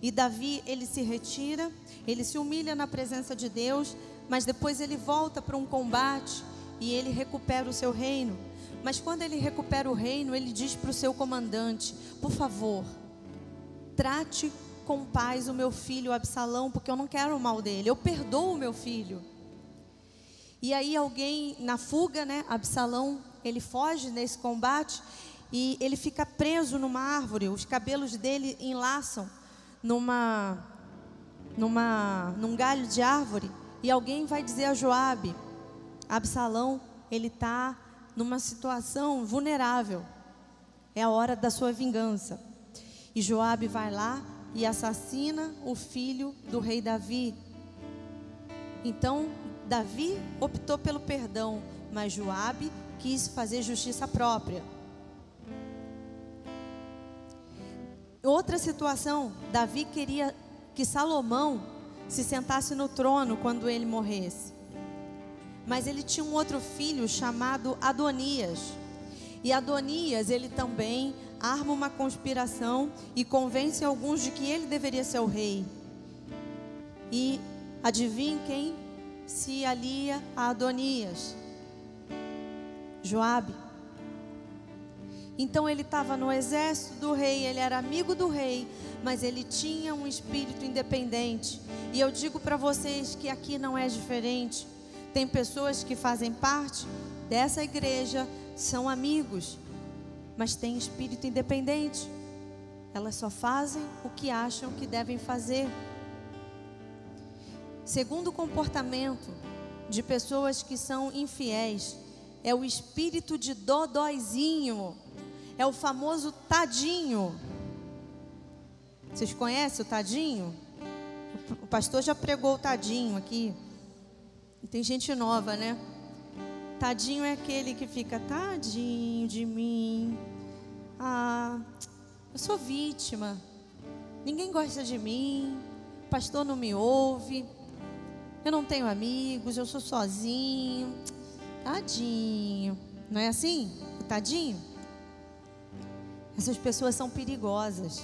A: E Davi, ele se retira. Ele se humilha na presença de Deus. Mas depois ele volta para um combate. E ele recupera o seu reino. Mas quando ele recupera o reino, ele diz para o seu comandante: por favor, trate com paz o meu filho Absalão, porque eu não quero o mal dele, eu perdoo o meu filho. E aí alguém, na fuga, né, Absalão, ele foge nesse combate e ele fica preso numa árvore, os cabelos dele enlaçam num galho de árvore, e alguém vai dizer a Joabe: Absalão, ele está numa situação vulnerável, é a hora da sua vingança. E Joabe vai lá e assassina o filho do rei Davi. Então Davi optou pelo perdão, mas Joabe quis fazer justiça própria. Outra situação, Davi queria que Salomão se sentasse no trono quando ele morresse. Mas ele tinha um outro filho chamado Adonias. E Adonias, ele também arma uma conspiração e convence alguns de que ele deveria ser o rei. E adivinhe quem se alia a Adonias? Joabe. Então ele estava no exército do rei, ele era amigo do rei, mas ele tinha um espírito independente. E eu digo para vocês que aqui não é diferente. Tem pessoas que fazem parte dessa igreja, são amigos, mas têm espírito independente. Elas só fazem o que acham que devem fazer. Segundo comportamento de pessoas que são infiéis, é o espírito de dodóizinho, é o famoso tadinho. Vocês conhecem o tadinho? O pastor já pregou o tadinho aqui. E tem gente nova, né? Tadinho é aquele que fica: tadinho de mim, eu sou vítima, ninguém gosta de mim, o pastor não me ouve, eu não tenho amigos, eu sou sozinho, tadinho. Não é assim? O tadinho? Essas pessoas são perigosas.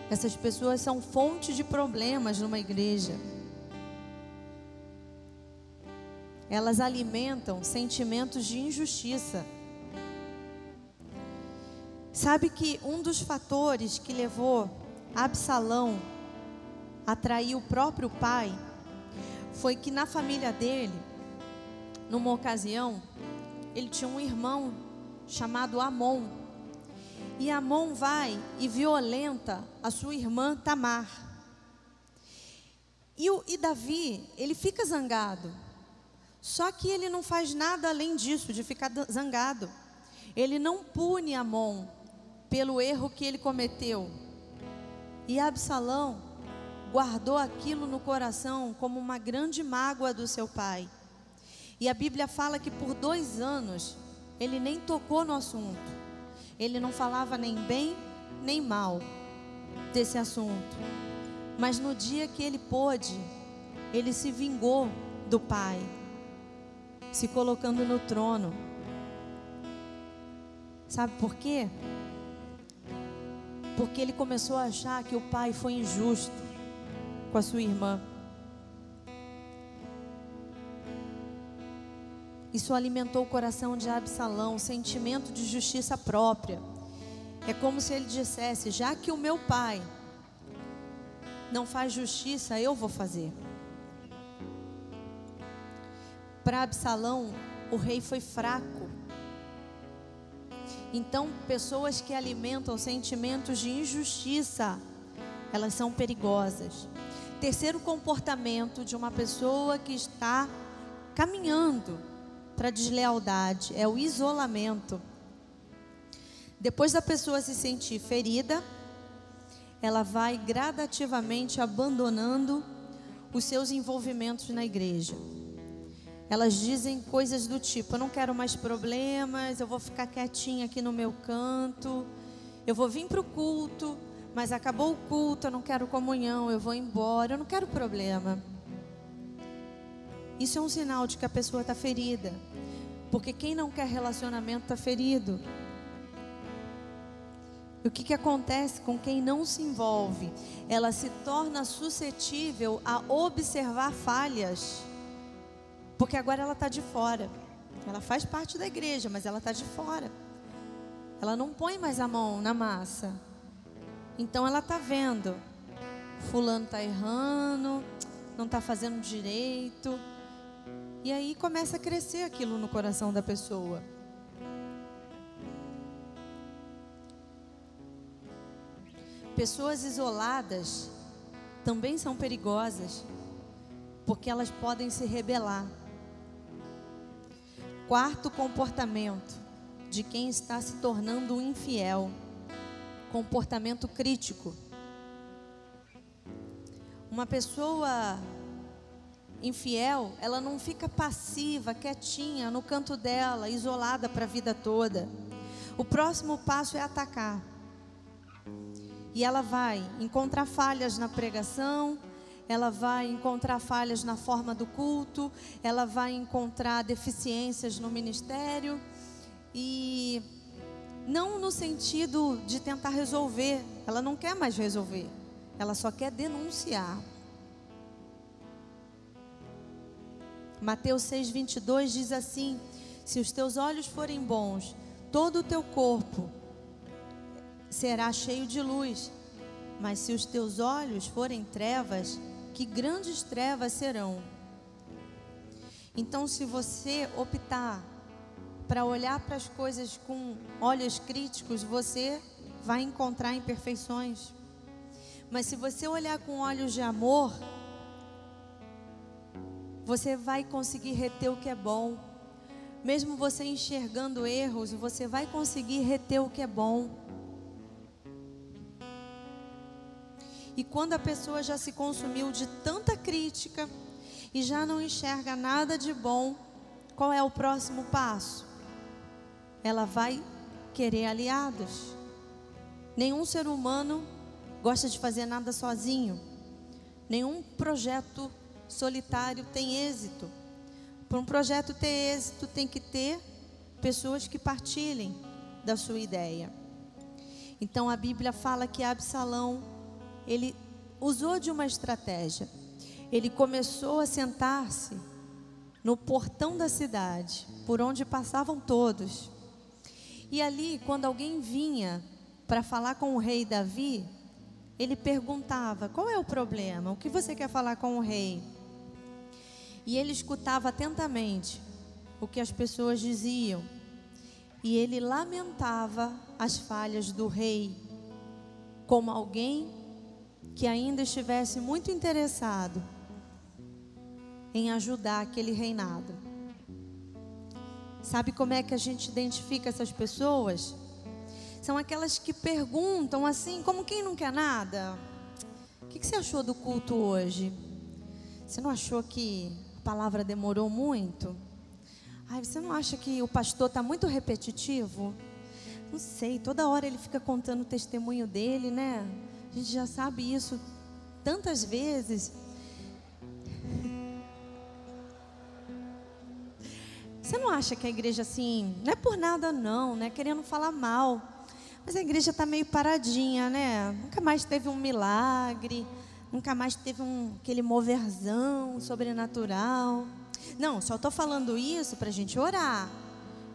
A: Essas pessoas são fonte de problemas numa igreja. Elas alimentam sentimentos de injustiça. Sabe que um dos fatores que levou Absalão a trair o próprio pai foi que na família dele, numa ocasião, ele tinha um irmão chamado Amon. E Amon vai e violenta a sua irmã Tamar. E Davi, ele fica zangado. Só que ele não faz nada além disso, de ficar zangado. Ele não pune Amon pelo erro que ele cometeu. E Absalão guardou aquilo no coração como uma grande mágoa do seu pai. E a Bíblia fala que por 2 anos ele nem tocou no assunto. Ele não falava nem bem nem mal desse assunto. Mas no dia que ele pôde, ele se vingou do pai, se colocando no trono. Sabe por quê? Porque ele começou a achar que o pai foi injusto com a sua irmã. Isso alimentou o coração de Absalão, um sentimento de justiça própria. É como se ele dissesse: já que o meu pai não faz justiça, eu vou fazer. Para Absalão, o rei foi fraco. Então, pessoas que alimentam sentimentos de injustiça, elas são perigosas. Terceiro comportamento de uma pessoa que está caminhando para a deslealdade é o isolamento. Depois da pessoa se sentir ferida, ela vai gradativamente abandonando os seus envolvimentos na igreja. Elas dizem coisas do tipo: eu não quero mais problemas, eu vou ficar quietinha aqui no meu canto, eu vou vir para o culto, mas acabou o culto, eu não quero comunhão, eu vou embora, eu não quero problema. Isso é um sinal de que a pessoa está ferida, porque quem não quer relacionamento está ferido. E o que acontece com quem não se envolve? Ela se torna suscetível a observar falhas, porque agora ela está de fora. Ela faz parte da igreja, mas ela está de fora. Ela não põe mais a mão na massa. Então ela está vendo: fulano está errando, não está fazendo direito. E aí começa a crescer aquilo no coração da pessoa. Pessoas isoladas também são perigosas, porque elas podem se rebelar. Quarto comportamento de quem está se tornando um infiel: comportamento crítico. Uma pessoa infiel, ela não fica passiva, quietinha no canto dela, isolada para a vida toda. O próximo passo é atacar. E ela vai encontrar falhas na pregação, ela vai encontrar falhas na forma do culto, ela vai encontrar deficiências no ministério, e não no sentido de tentar resolver. Ela não quer mais resolver, ela só quer denunciar. Mateus 6:22 diz assim: se os teus olhos forem bons, todo o teu corpo será cheio de luz. Mas se os teus olhos forem trevas, que grandes trevas serão. Então, se você optar para olhar para as coisas com olhos críticos, você vai encontrar imperfeições. Mas se você olhar com olhos de amor, você vai conseguir reter o que é bom. Mesmo você enxergando erros, você vai conseguir reter o que é bom. E quando a pessoa já se consumiu de tanta crítica e já não enxerga nada de bom, qual é o próximo passo? Ela vai querer aliados. Nenhum ser humano gosta de fazer nada sozinho. Nenhum projeto solitário tem êxito. Para um projeto ter êxito, tem que ter pessoas que partilhem da sua ideia. Então a Bíblia fala que Absalão, ele usou de uma estratégia. Ele começou a sentar-se no portão da cidade, por onde passavam todos. E ali, quando alguém vinha para falar com o rei Davi, ele perguntava: qual é o problema? O que você quer falar com o rei? E ele escutava atentamente o que as pessoas diziam. E ele lamentava as falhas do rei, como alguém que ainda estivesse muito interessado em ajudar aquele reinado. Sabe como é que a gente identifica essas pessoas? São aquelas que perguntam assim, como quem não quer nada: o que você achou do culto hoje? Você não achou que a palavra demorou muito? Ai, você não acha que o pastor está muito repetitivo? Não sei, toda hora ele fica contando o testemunho dele, né? A gente já sabe isso tantas vezes. Você não acha que a igreja assim, não é por nada não, né? Querendo falar mal, mas a igreja está meio paradinha, né? Nunca mais teve um milagre, nunca mais teve aquele moverzão sobrenatural. Não, só estou falando isso para a gente orar,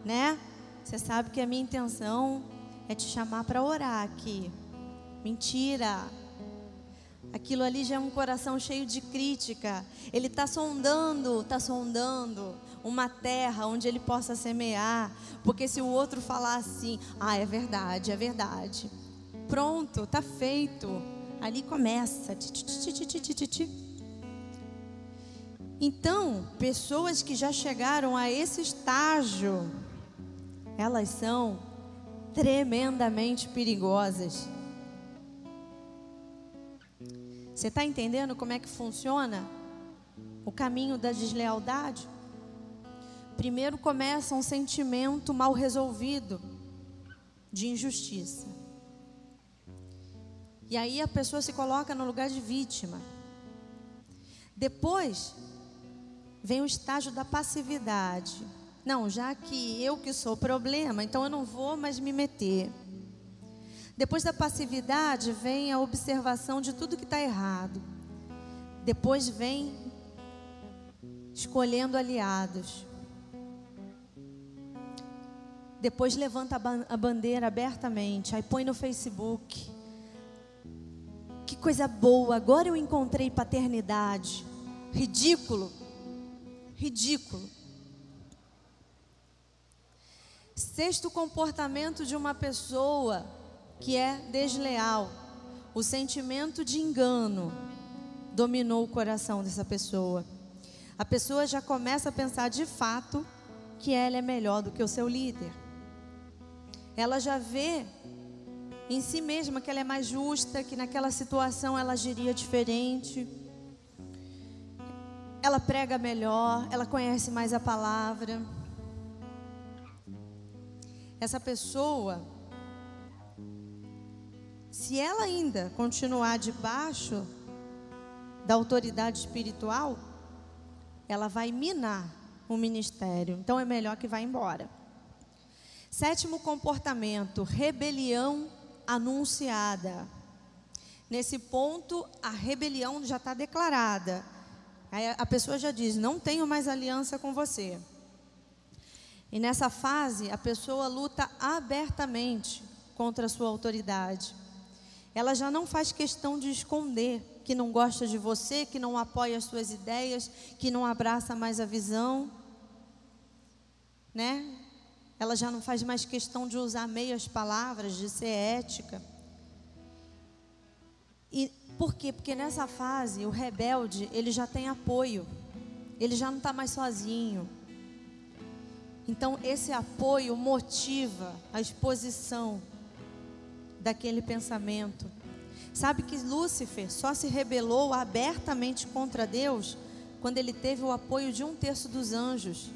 A: né? Você sabe que a minha intenção é te chamar para orar aqui. Mentira. Aquilo ali já é um coração cheio de crítica. Ele está sondando uma terra onde ele possa semear. Porque se o outro falar assim: ah, é verdade, pronto, está feito. Ali começa. Então, pessoas que já chegaram a esse estágio, elas são tremendamente perigosas. Você está entendendo como é que funciona o caminho da deslealdade? primeiro começa um sentimento mal resolvido de injustiça. E aí a pessoa se coloca no lugar de vítima. Depois vem o estágio da passividade. Não, já que eu que sou o problema, então eu não vou mais me meter. Depois da passividade vem a observação de tudo que está errado. Depois vem escolhendo aliados. Depois levanta a bandeira abertamente, aí põe no Facebook. Que coisa boa, agora eu encontrei paternidade. Ridículo, ridículo. Sexto comportamento de uma pessoa que é desleal. O sentimento de engano dominou o coração dessa pessoa. A pessoa já começa a pensar de fato que ela é melhor do que o seu líder. Ela já vê em si mesma que ela é mais justa, que naquela situação ela agiria diferente. Ela prega melhor, ela conhece mais a palavra. Essa pessoa, se ela ainda continuar debaixo da autoridade espiritual, ela vai minar o ministério. Então é melhor que vá embora. Sétimo comportamento, rebelião anunciada. Nesse ponto, a rebelião já está declarada. Aí a pessoa já diz: não tenho mais aliança com você. E nessa fase, a pessoa luta abertamente contra a sua autoridade. Ela já não faz questão de esconder que não gosta de você, que não apoia as suas ideias, que não abraça mais a visão, né? Ela já não faz mais questão de usar meias palavras, de ser ética. E por quê? Porque nessa fase, o rebelde, ele já tem apoio. Ele já não está mais sozinho. Então, esse apoio motiva a exposição daquele pensamento. Sabe que Lúcifer só se rebelou abertamente contra Deus quando ele teve o apoio de 1/3 dos anjos.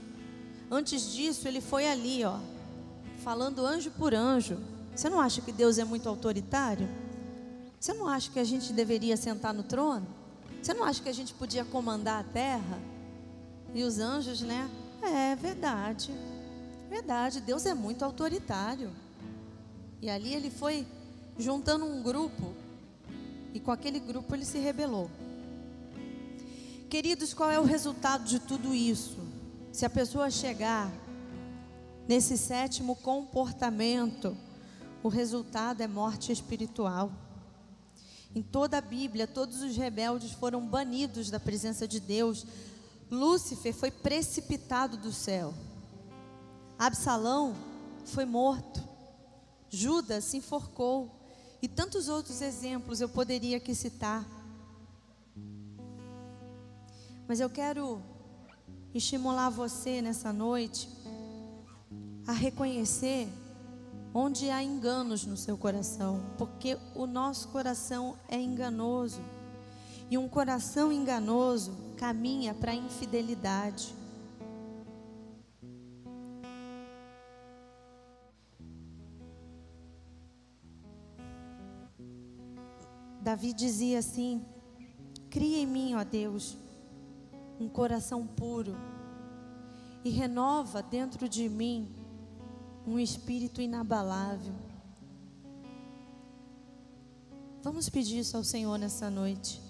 A: Antes disso, ele foi ali, falando anjo por anjo. Você não acha que Deus é muito autoritário? Você não acha que a gente deveria sentar no trono? Você não acha que a gente podia comandar a terra? E os anjos, né? É verdade. Verdade, Deus é muito autoritário. E ali ele foi juntando um grupo, e com aquele grupo ele se rebelou. Queridos, qual é o resultado de tudo isso? Se a pessoa chegar nesse sétimo comportamento, o resultado é morte espiritual. Em toda a Bíblia, todos os rebeldes foram banidos da presença de Deus. Lúcifer foi precipitado do céu. Absalão foi morto. Judas se enforcou. E tantos outros exemplos eu poderia aqui citar. Mas eu quero estimular você nessa noite a reconhecer onde há enganos no seu coração, porque o nosso coração é enganoso, e um coração enganoso caminha para a infidelidade. Davi dizia assim: cria em mim, ó Deus, um coração puro, e renova dentro de mim um espírito inabalável. Vamos pedir isso ao Senhor nessa noite.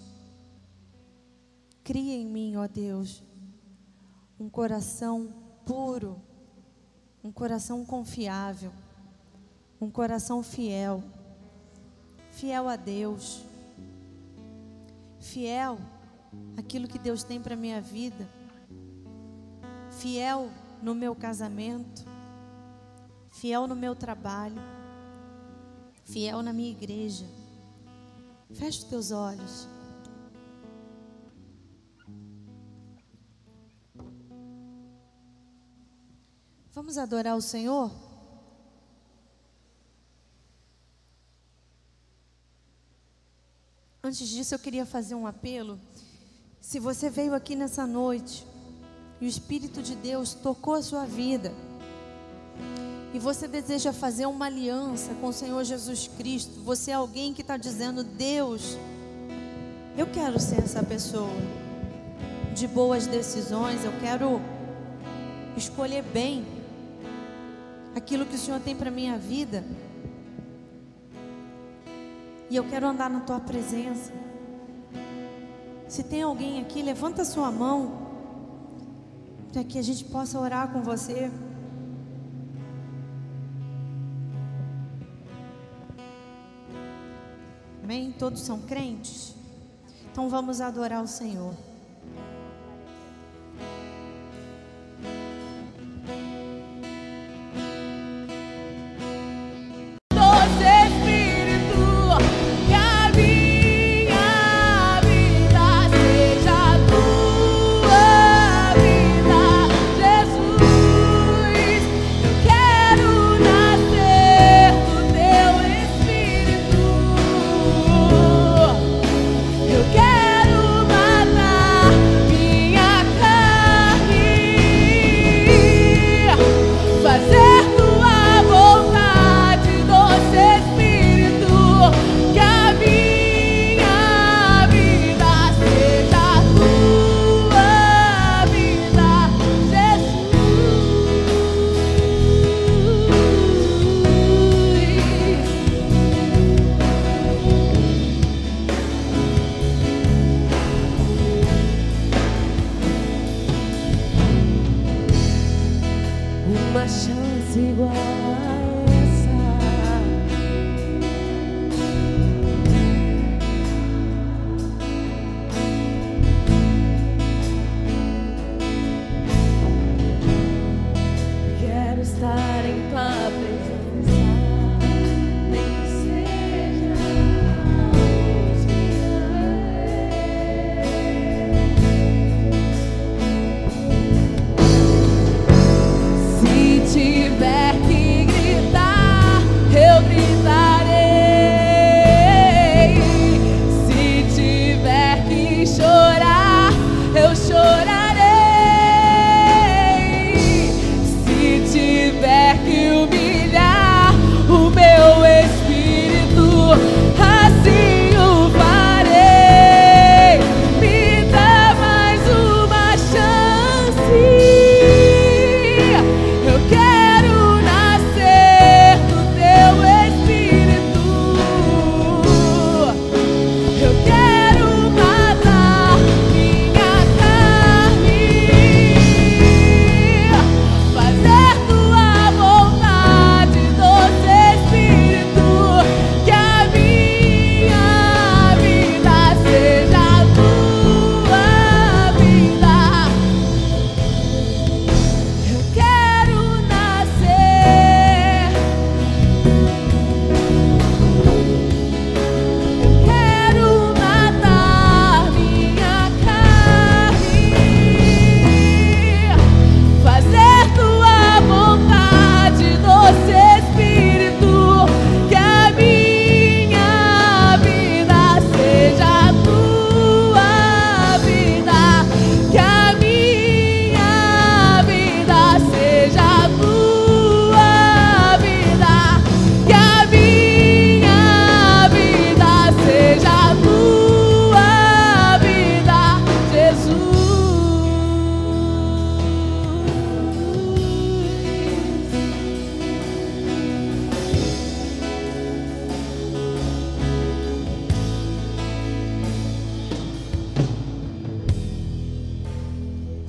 A: Cria em mim, ó Deus, um coração puro, um coração confiável, um coração fiel, fiel a Deus, fiel àquilo que Deus tem para a minha vida, fiel no meu casamento, fiel no meu trabalho, fiel na minha igreja. Feche os teus olhos. Vamos adorar o Senhor? Antes disso, eu queria fazer um apelo. Se você veio aqui nessa noite e o Espírito de Deus tocou a sua vida, e você deseja fazer uma aliança com o Senhor Jesus Cristo, você é alguém que está dizendo: Deus, eu quero ser essa pessoa de boas decisões, eu quero escolher bem aquilo que o Senhor tem para a minha vida, e eu quero andar na tua presença. Se tem alguém aqui, levanta a sua mão, para que a gente possa orar com você. Amém? Todos são crentes? Então vamos adorar o Senhor.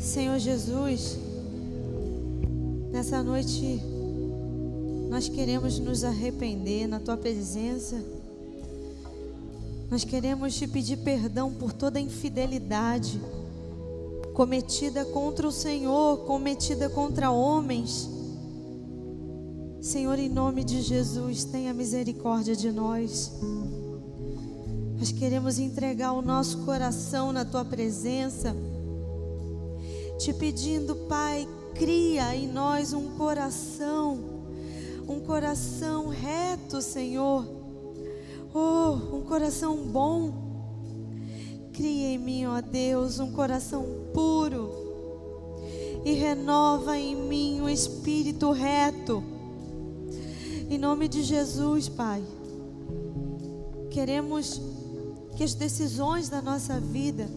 A: Senhor Jesus, nessa noite nós queremos nos arrepender na Tua presença. Nós queremos Te pedir perdão por toda infidelidade cometida contra o Senhor, cometida contra homens. Senhor, em nome de Jesus, tenha misericórdia de nós. Nós queremos entregar o nosso coração na Tua presença, Te pedindo, Pai, cria em nós um coração reto, Senhor. Oh, um coração bom. Cria em mim, ó Deus, um coração puro. e renova em mim um espírito reto. Em nome de Jesus, Pai, queremos que as decisões da nossa vida,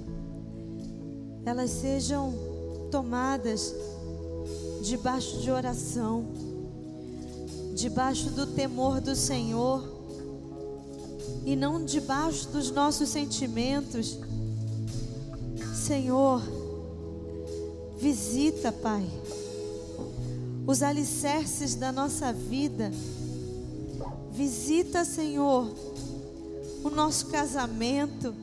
A: elas sejam tomadas debaixo de oração, debaixo do temor do Senhor, e não debaixo dos nossos sentimentos. Senhor, visita, Pai, os alicerces da nossa vida. Visita, Senhor, o nosso casamento.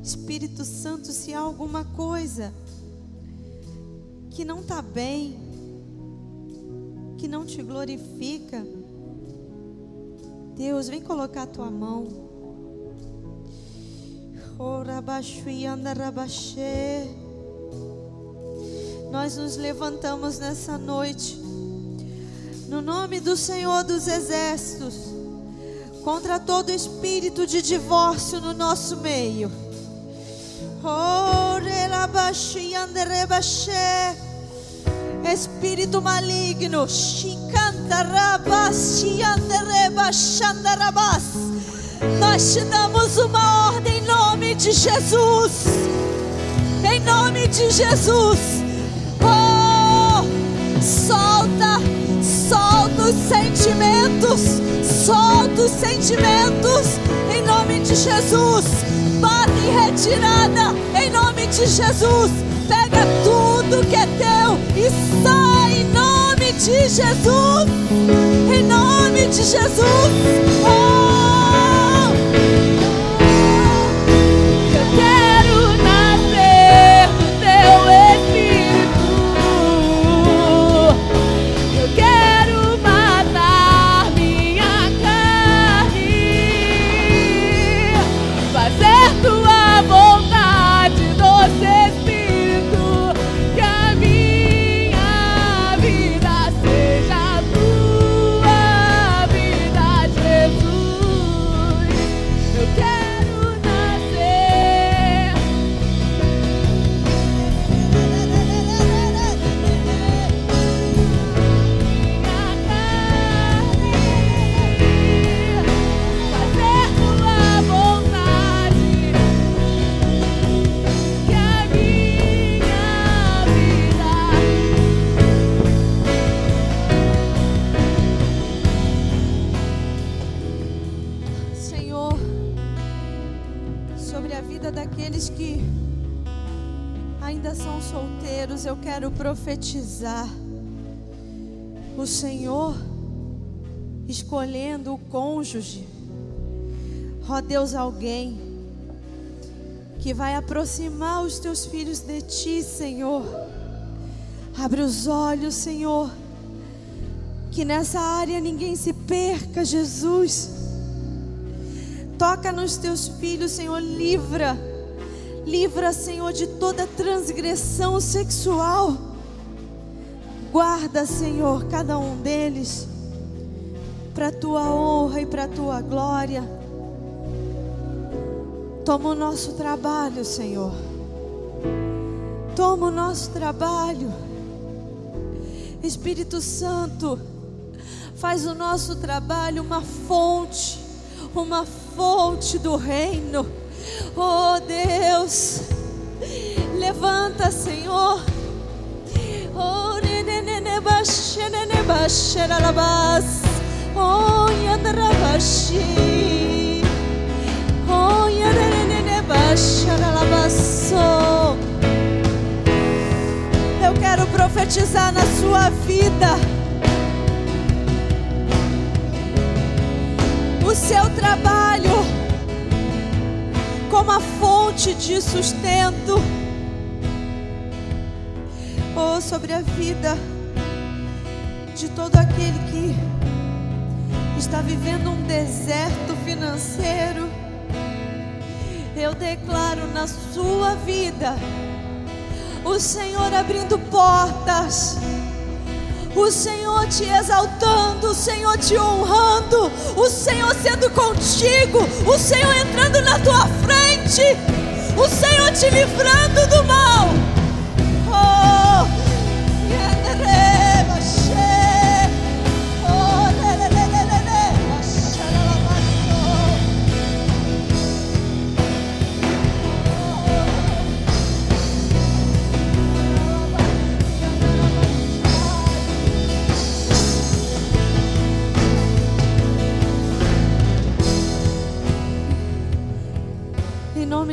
A: Espírito Santo, se há alguma coisa que não está bem, que não te glorifica, Deus, vem colocar a tua mão. Nós nos levantamos nessa noite, no nome do Senhor dos Exércitos, contra todo espírito de divórcio no nosso meio. Espírito maligno, nós te damos uma ordem em nome de Jesus. Em nome de Jesus. Oh, solta os sentimentos. Solta os sentimentos em nome de Jesus. Bata em retirada em nome de Jesus. Pega tudo que é teu e sai em nome de Jesus. Em nome de Jesus. Eu quero nascer do teu Espírito. Eu quero matar minha carne, fazer tua vontade, doce Espírito, que a minha vida seja a tua vida, Jesus. Eu quero nascer. Minha carne, fazer tua vontade, que a minha vida. Senhor, sobre a vida daqueles que ainda são solteiros, eu quero profetizar. O Senhor escolhendo o cônjuge. Ó Deus, alguém que vai aproximar os teus filhos de ti, Senhor. Abre os olhos, Senhor, que nessa área ninguém se perca, Jesus. Toca nos teus filhos, Senhor, livra, Senhor, de toda transgressão sexual. Guarda, Senhor, cada um deles, para a tua honra e para a tua glória. Toma o nosso trabalho, Senhor. Toma o nosso trabalho. Espírito Santo, faz o nosso trabalho uma fonte do reino. Oh Deus, levanta, Senhor. Oh, eu quero profetizar na sua vida. O seu trabalho como a fonte de sustento. Oh, sobre a vida de todo aquele que está vivendo um deserto financeiro, eu declaro na sua vida o Senhor abrindo portas, o Senhor te exaltando, o Senhor te honrando, o Senhor sendo contigo, o Senhor entrando na tua frente, o Senhor te livrando do mal. Oh,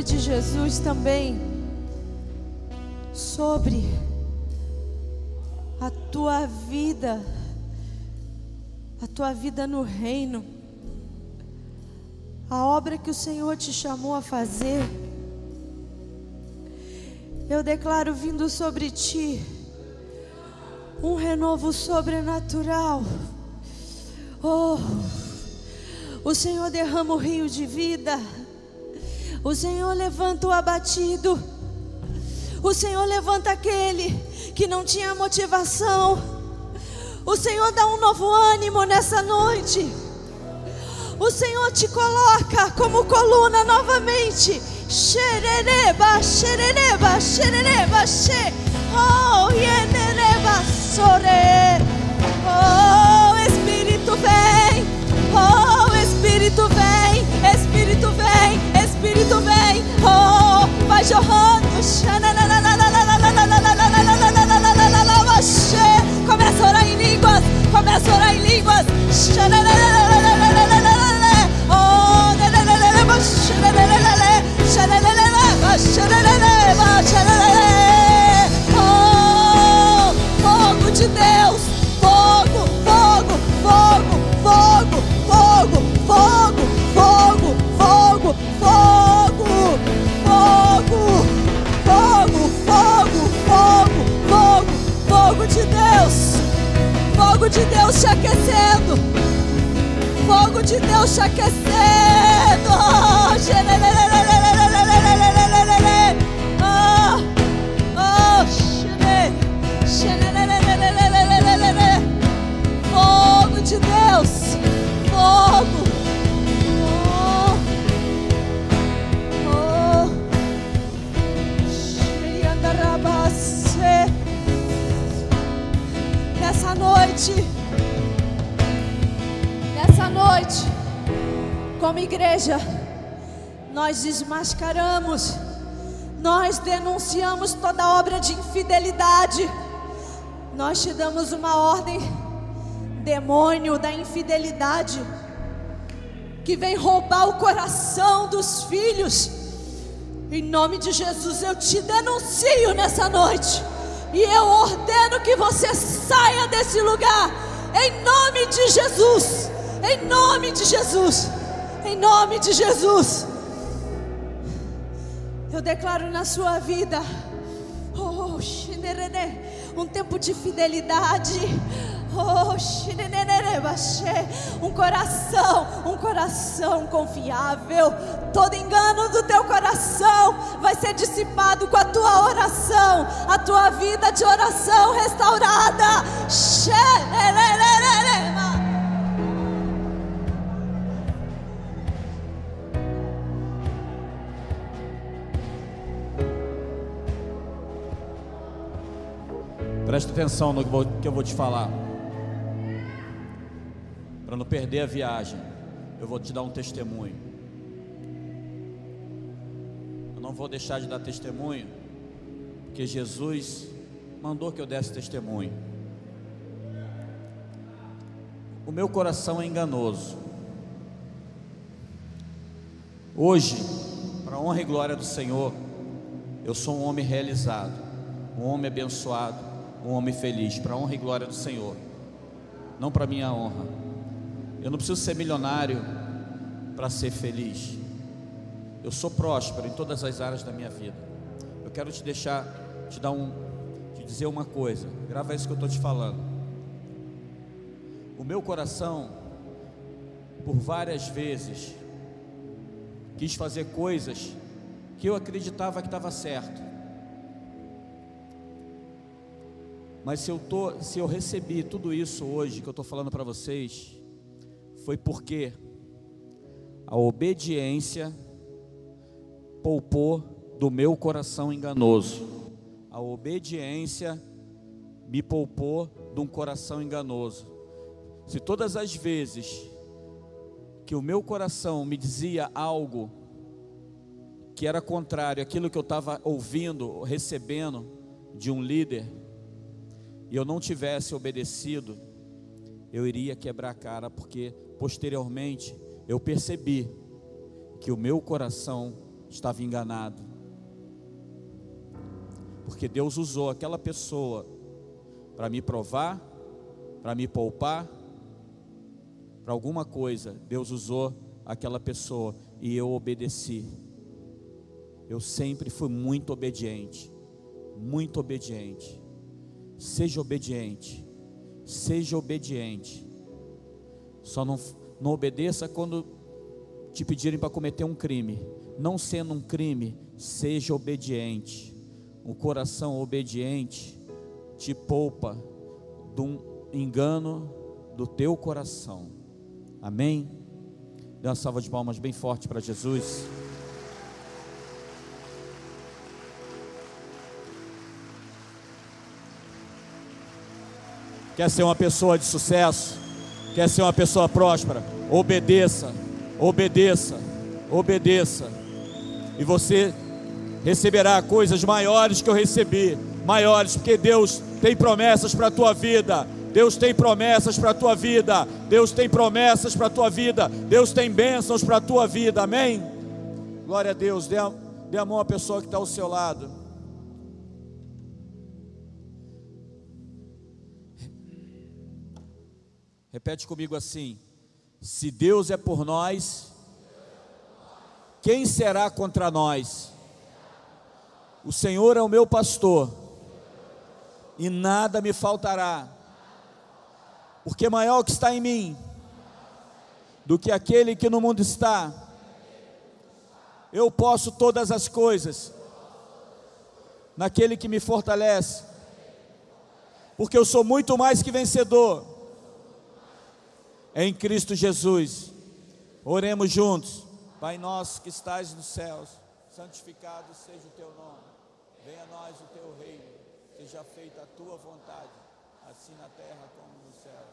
A: de Jesus também sobre a tua vida no reino, a obra que o Senhor te chamou a fazer. Eu declaro vindo sobre ti um renovo sobrenatural. Oh, o Senhor derrama o rio de vida. O Senhor levanta o abatido. O Senhor levanta aquele que não tinha motivação. O Senhor dá um novo ânimo nessa noite. O Senhor te coloca como coluna novamente. Xerereba, xerereba, xerereba, xe. Oh, yeneleba, sore. Oh, Espírito vem. Oh, Espírito vem. Espírito vem. Espírito vem. Oh, vai jorrando. Começa a orar em línguas. Começa a orar em línguas. Oh, fogo de Deus, fogo, fogo, fogo, fogo, fogo, fogo, fogo, fogo, fogo, fogo, fogo, fogo, fogo, fogo de Deus, fogo de Deus te aquecendo, fogo de Deus te aquecendo. Fogo de Deus, fogo. Nessa noite, como igreja, nós desmascaramos, nós denunciamos toda obra de infidelidade. Nós te damos uma ordem, demônio da infidelidade, que vem roubar o coração dos filhos. Em nome de Jesus, eu te denuncio nessa noite. E eu ordeno que você saia desse lugar. Em nome de Jesus. Em nome de Jesus. Em nome de Jesus. Eu declaro na sua vida um tempo de fidelidade. Um coração confiável. Todo engano do teu coração vai ser dissipado com a tua oração, a tua vida de oração restaurada.
B: Presta atenção no que eu vou te falar. Para não perder a viagem, eu vou te dar um testemunho. Eu não vou deixar de dar testemunho, porque Jesus mandou que eu desse testemunho. O meu coração é enganoso. Hoje, para a honra e glória do Senhor, eu sou um homem realizado, um homem abençoado, um homem feliz, para a honra e glória do Senhor, não para minha honra. Eu não preciso ser milionário para ser feliz. Eu sou próspero em todas as áreas da minha vida. Eu quero te dizer uma coisa. Grava isso que eu estou te falando. O meu coração, por várias vezes, quis fazer coisas que eu acreditava que estava certo. Mas se eu recebi tudo isso hoje que eu estou falando para vocês, foi porque a obediência poupou do meu coração enganoso. A obediência me poupou de um coração enganoso. Se todas as vezes que o meu coração me dizia algo que era contrário àquilo que eu estava ouvindo, recebendo de um líder, e eu não tivesse obedecido, eu iria quebrar a cara, porque posteriormente eu percebi que o meu coração estava enganado. Porque Deus usou aquela pessoa para me provar, para me poupar, para alguma coisa. Deus usou aquela pessoa e eu obedeci. Eu sempre fui muito obediente, muito obediente. Seja obediente, seja obediente. Só não obedeça quando te pedirem para cometer um crime. Não sendo um crime, seja obediente. Um coração obediente te poupa de um engano do teu coração. Amém? Dê uma salva de palmas bem forte para Jesus. Quer ser uma pessoa de sucesso? Quer ser uma pessoa próspera? Obedeça, obedeça, obedeça. E você receberá coisas maiores que eu recebi. Maiores, porque Deus tem promessas para a tua vida. Deus tem promessas para a tua vida. Deus tem promessas para a tua vida. Deus tem bênçãos para a tua vida. Amém? Glória a Deus. Dê a mão à pessoa que está ao seu lado. Repete comigo assim: se Deus é por nós, quem será contra nós? O Senhor é o meu pastor, e nada me faltará, porque maior que está em mim, do que aquele que no mundo está. Eu posso todas as coisas, naquele que me fortalece, porque eu sou muito mais que vencedor, em Cristo Jesus. Oremos juntos. Pai nosso que estás nos céus, santificado seja o teu nome. Venha a nós o teu reino. Seja feita a tua vontade, assim na terra como no céu.